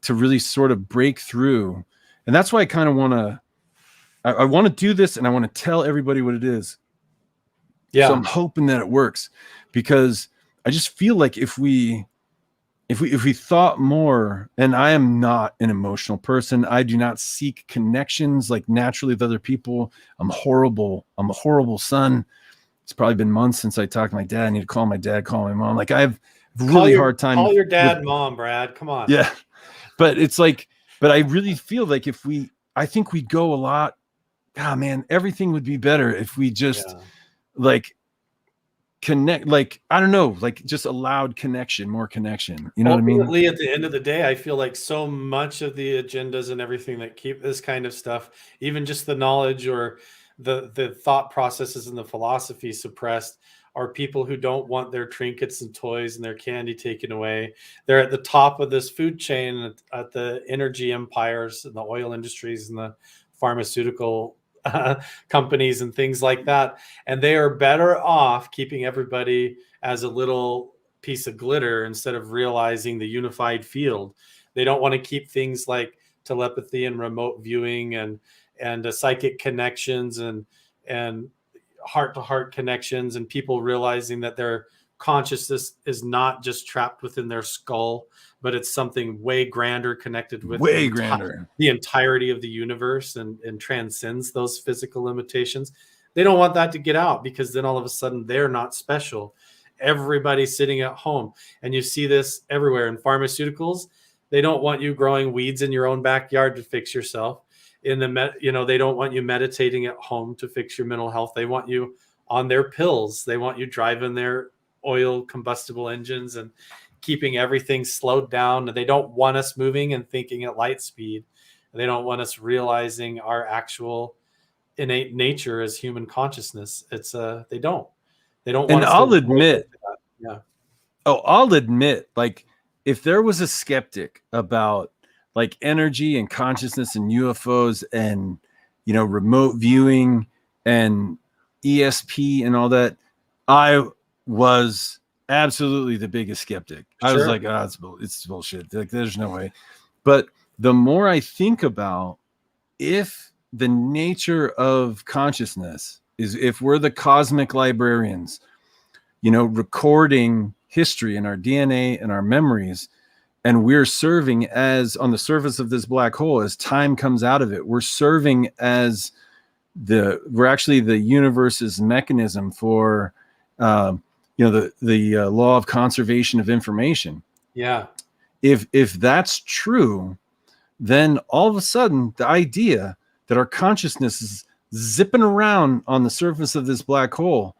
really sort of break through. And that's why I kind of I want to do this, and I want to tell everybody what it is. So I'm hoping that it works, because I just feel like if we thought more, and I am not an emotional person, I do not seek connections like naturally with other people. I'm horrible. I'm a horrible son. It's probably been months since I talked to my dad. I need to call my dad, call my mom. Like I have really hard time. Call your dad, mom, Brad. Come on. Yeah. But it's like, but I really feel like I think we'd go a lot. God, man, everything would be better if we just like connect, like, I don't know, like just allowed connection, more connection. You know what I mean? Ultimately, at the end of the day, I feel like so much of the agendas and everything that keep this kind of stuff, even just the knowledge or the thought processes and the philosophy suppressed, are people who don't want their trinkets and toys and their candy taken away. They're at the top of this food chain at the energy empires and the oil industries and the pharmaceutical companies and things like that. And they are better off keeping everybody as a little piece of glitter instead of realizing the unified field. They don't want to keep things like telepathy and remote viewing and psychic connections and heart-to-heart connections, and people realizing that their consciousness is not just trapped within their skull, but it's something way grander, connected with the entirety of the universe, and transcends those physical limitations. They don't want that to get out, because then all of a sudden they're not special. Everybody's sitting at home, and you see this everywhere in pharmaceuticals. They don't want you growing weeds in your own backyard to fix yourself. They don't want you meditating at home to fix your mental health. They want you on their pills. They want you driving their oil combustible engines and keeping everything slowed down. They don't want us moving and thinking at light speed. They don't want us realizing our actual innate nature as human consciousness. It's they don't want and us I'll to admit, I'll admit, like if there was a skeptic about like energy and consciousness and UFOs and, you know, remote viewing and ESP and all that, I was absolutely the biggest skeptic. I was like, it's bullshit. Like, there's no way. But the more I think about if the nature of consciousness is, if we're the cosmic librarians, you know, recording history and our DNA and our memories, and we're serving as on the surface of this black hole, as time comes out of it, we're serving as we're actually the universe's mechanism for, the law of conservation of information. Yeah. If that's true, then all of a sudden the idea that our consciousness is zipping around on the surface of this black hole,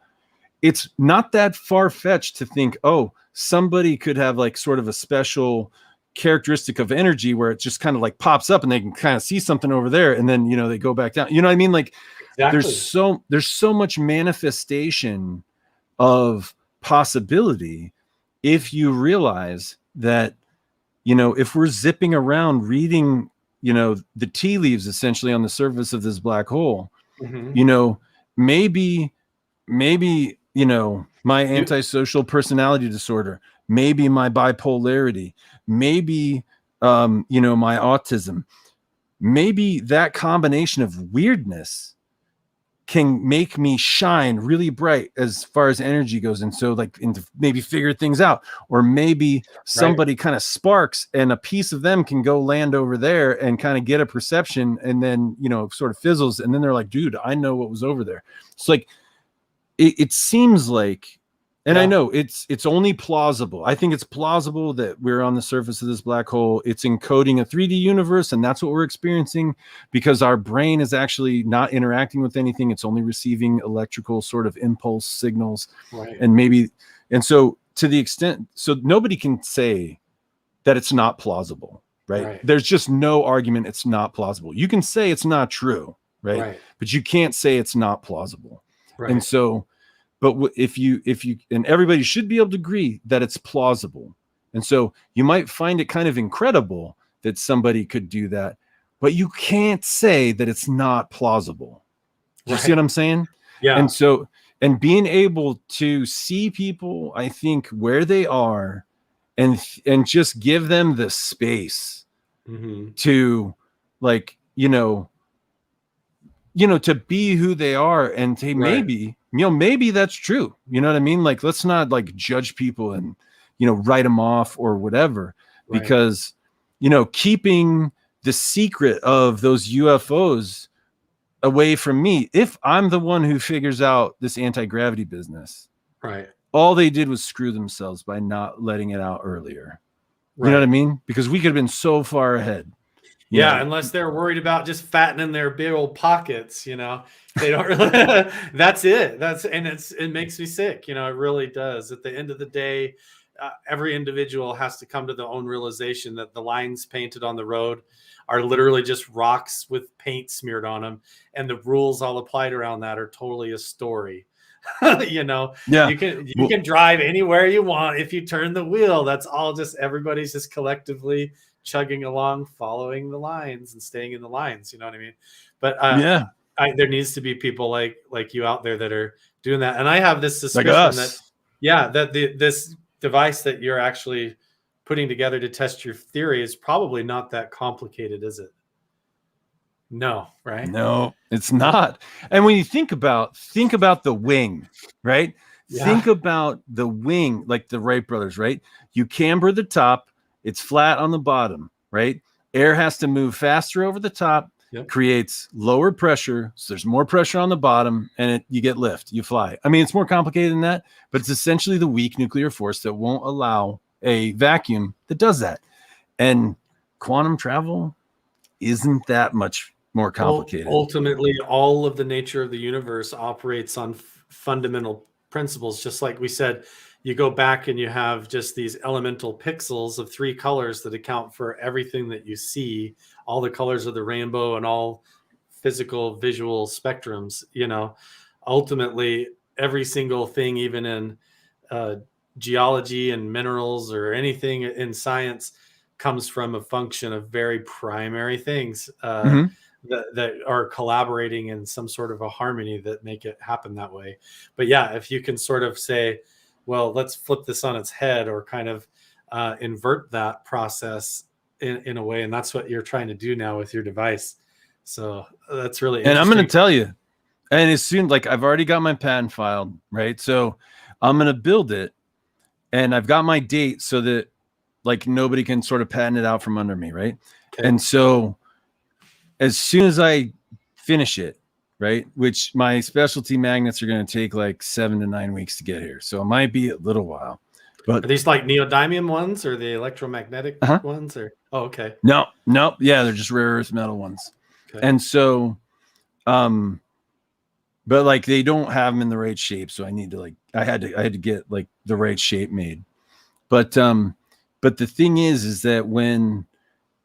it's not that far-fetched to think, oh, somebody could have like sort of a special characteristic of energy where it just kind of like pops up and they can kind of see something over there, and then, you know, they go back down. You know what I mean? Like there's so much manifestation of possibility if you realize that, you know, if we're zipping around reading the tea leaves essentially on the surface of this black hole, Mm-hmm. maybe, my antisocial personality disorder, maybe my bipolarity, maybe, my autism, maybe that combination of weirdness can make me shine really bright as far as energy goes. And so maybe figure things out, or maybe somebody kind of sparks and a piece of them can go land over there and kind of get a perception, and then, sort of fizzles. And then they're like, dude, I know what was over there. It's like, it seems like, and I know it's only plausible. I think it's plausible that we're on the surface of this black hole. It's encoding a 3D universe, and that's what we're experiencing, because our brain is actually not interacting with anything. It's only receiving electrical sort of impulse signals. And so to the extent, so nobody can say that it's not plausible, right? There's just no argument it's not plausible. You can say it's not true, right? But you can't say it's not plausible. And so, but if you, and everybody should be able to agree that it's plausible. And so you might find it kind of incredible that somebody could do that, but you can't say that it's not plausible. Do you see what I'm saying? Yeah. And so, and being able to see people, I think, where they are, and just give them the space to, like, to be who they are, and to maybe that's true. You know what I mean? Like, let's not like judge people and, write them off or whatever, because, keeping the secret of those UFOs away from me, if I'm the one who figures out this anti-gravity business, all they did was screw themselves by not letting it out earlier. You know what I mean? Because we could have been so far ahead. Yeah, unless they're worried about just fattening their big old pockets, they don't really. That's it. It makes me sick. It really does. At the end of the day, every individual has to come to their own realization that the lines painted on the road are literally just rocks with paint smeared on them, and the rules all applied around that are totally a story. You can drive anywhere you want if you turn the wheel. That's all. Just everybody's just collectively chugging along, following the lines and staying in the lines. You know what I mean? But there needs to be people like you out there that are doing that. And I have this suspicion that this device that you're actually putting together to test your theory is probably not that complicated, is it? No, right? No, it's not. And when you think about the wing, right? Yeah. Think about the wing, like the Wright brothers, right? You camber the top, it's flat on the bottom, right? Air has to move faster over the top, creates lower pressure. So there's more pressure on the bottom, and you get lift, you fly. I mean, it's more complicated than that, but it's essentially the weak nuclear force that won't allow a vacuum that does that. And quantum travel isn't that much more complicated. Ultimately, all of the nature of the universe operates on fundamental principles. Just like we said, you go back and you have just these elemental pixels of 3 colors that account for everything that you see, all the colors of the rainbow and all physical visual spectrums. Ultimately, every single thing, even in geology and minerals or anything in science, comes from a function of very primary things that are collaborating in some sort of a harmony that make it happen that way. But yeah, if you can sort of say, well, let's flip this on its head, or kind of invert that process in a way, and that's what you're trying to do now with your device. So that's really interesting. And I'm going to tell you, and as soon, like, I've already got my patent filed, right? So I'm going to build it, and I've got my date so that, like, nobody can sort of patent it out from under me, right? Okay. And so as soon as I finish it, right, which my specialty magnets are going to take like 7 to 9 weeks to get here, so it might be a little while. But are these like neodymium ones or the electromagnetic ones? Or okay. No, yeah, they're just rare earth metal ones. Okay. And so, but like, they don't have them in the right shape, so I need to, like, I had to get like the right shape made. But the thing is that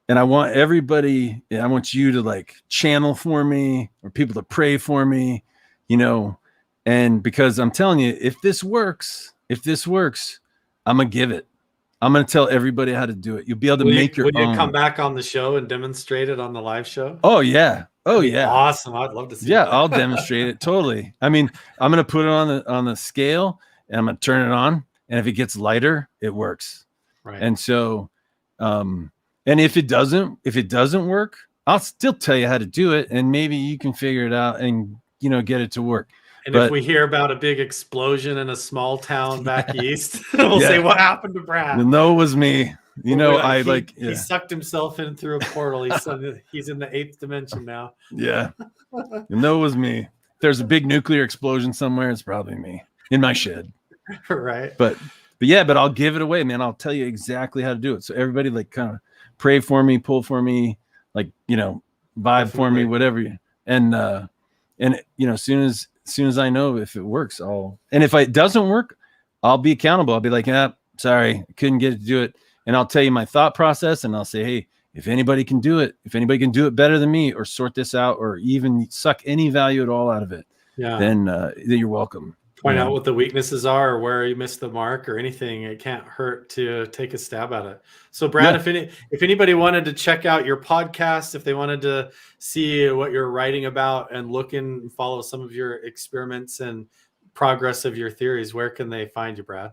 and I want everybody, I want you to like channel for me, or people to pray for me, and because I'm telling you, if this works, I'm gonna give it. I'm going to tell everybody how to do it. You'll be able to make your own. Will you come back on the show and demonstrate it on the live show? Oh yeah. Oh yeah. Awesome. I'd love to see Yeah, that. I'll demonstrate it totally. I mean, I'm going to put it on the scale and I'm going to turn it on, and if it gets lighter, it works. Right. And so and if it doesn't work, I'll still tell you how to do it, and maybe you can figure it out and get it to work. And if we hear about a big explosion in a small town back east, we'll say, what happened to Brad? No, it was me. He sucked himself in through a portal. He's in the 8th dimension now. Yeah. No, it was me. If there's a big nuclear explosion somewhere, it's probably me in my shed. Right. But I'll give it away, man. I'll tell you exactly how to do it. So everybody kind of pray for me, pull for me, vibe for me, whatever. And as soon as I know if it works, and if it doesn't work, I'll be accountable. I'll be like, sorry, I couldn't get it to do it. And I'll tell you my thought process, and I'll say, hey, if anybody can do it better than me, or sort this out, or even suck any value at all out of it, then you're welcome. Point out what the weaknesses are, or where you missed the mark, or anything. It can't hurt to take a stab at it. So Brad, if anybody wanted to check out your podcast, if they wanted to see what you're writing about and look and follow some of your experiments and progress of your theories, where can they find you, Brad?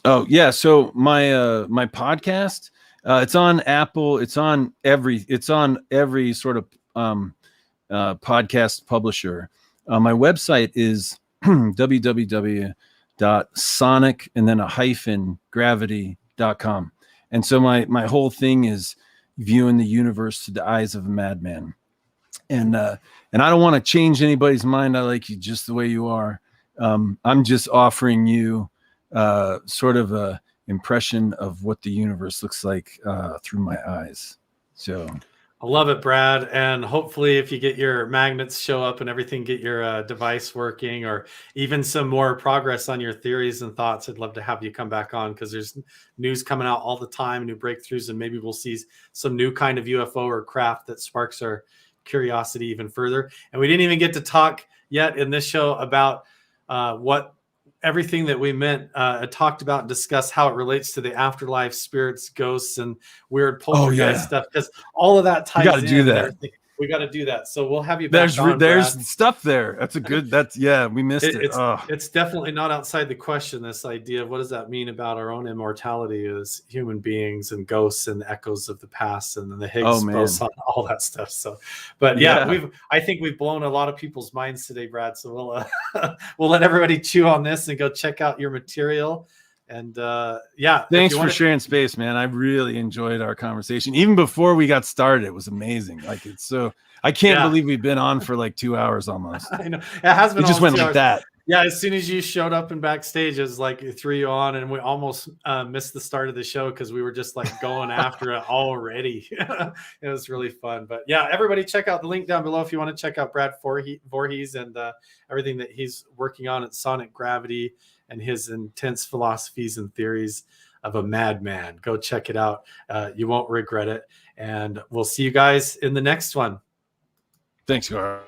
Oh yeah. So my podcast, it's on Apple. It's on every sort of podcast publisher. My website is www.sonic and then gravity.com. And so my whole thing is viewing the universe through the eyes of a madman. And I don't want to change anybody's mind. I like you just the way you are. I'm just offering you sort of a impression of what the universe looks like through my eyes. So I love it, Brad. And hopefully if you get your magnets show up and everything, get your device working, or even some more progress on your theories and thoughts, I'd love to have you come back on, because there's news coming out all the time, new breakthroughs, and maybe we'll see some new kind of UFO or craft that sparks our curiosity even further. And we didn't even get to talk yet in this show about what everything that we talked about and discussed, how it relates to the afterlife, spirits, ghosts, and weird poltergeist stuff, because all of that ties in. We got to do that. We got to do that. So we'll have you back on, There's Brad. Stuff there. We missed it. It's definitely not outside the question, this idea of what does that mean about our own immortality as human beings, and ghosts and echoes of the past, and then the Higgs boson, all that stuff. So, but I think we've blown a lot of people's minds today, Brad. So we'll let everybody chew on this and go check out your material. And thanks for sharing space, man. I really enjoyed our conversation. Even before we got started, it was amazing. I can't believe we've been on for like 2 hours almost. I know it has been. It just went like that. Yeah, as soon as you showed up and backstage, it was like it threw you on, and we almost missed the start of the show because we were just like going after it already. It was really fun. But yeah, everybody check out the link down below if you want to check out Brad Voorhees and everything that he's working on at Sonic Gravity, and his intense philosophies and theories of a madman. Go check it out. You won't regret it. And we'll see you guys in the next one. Thanks, Carl.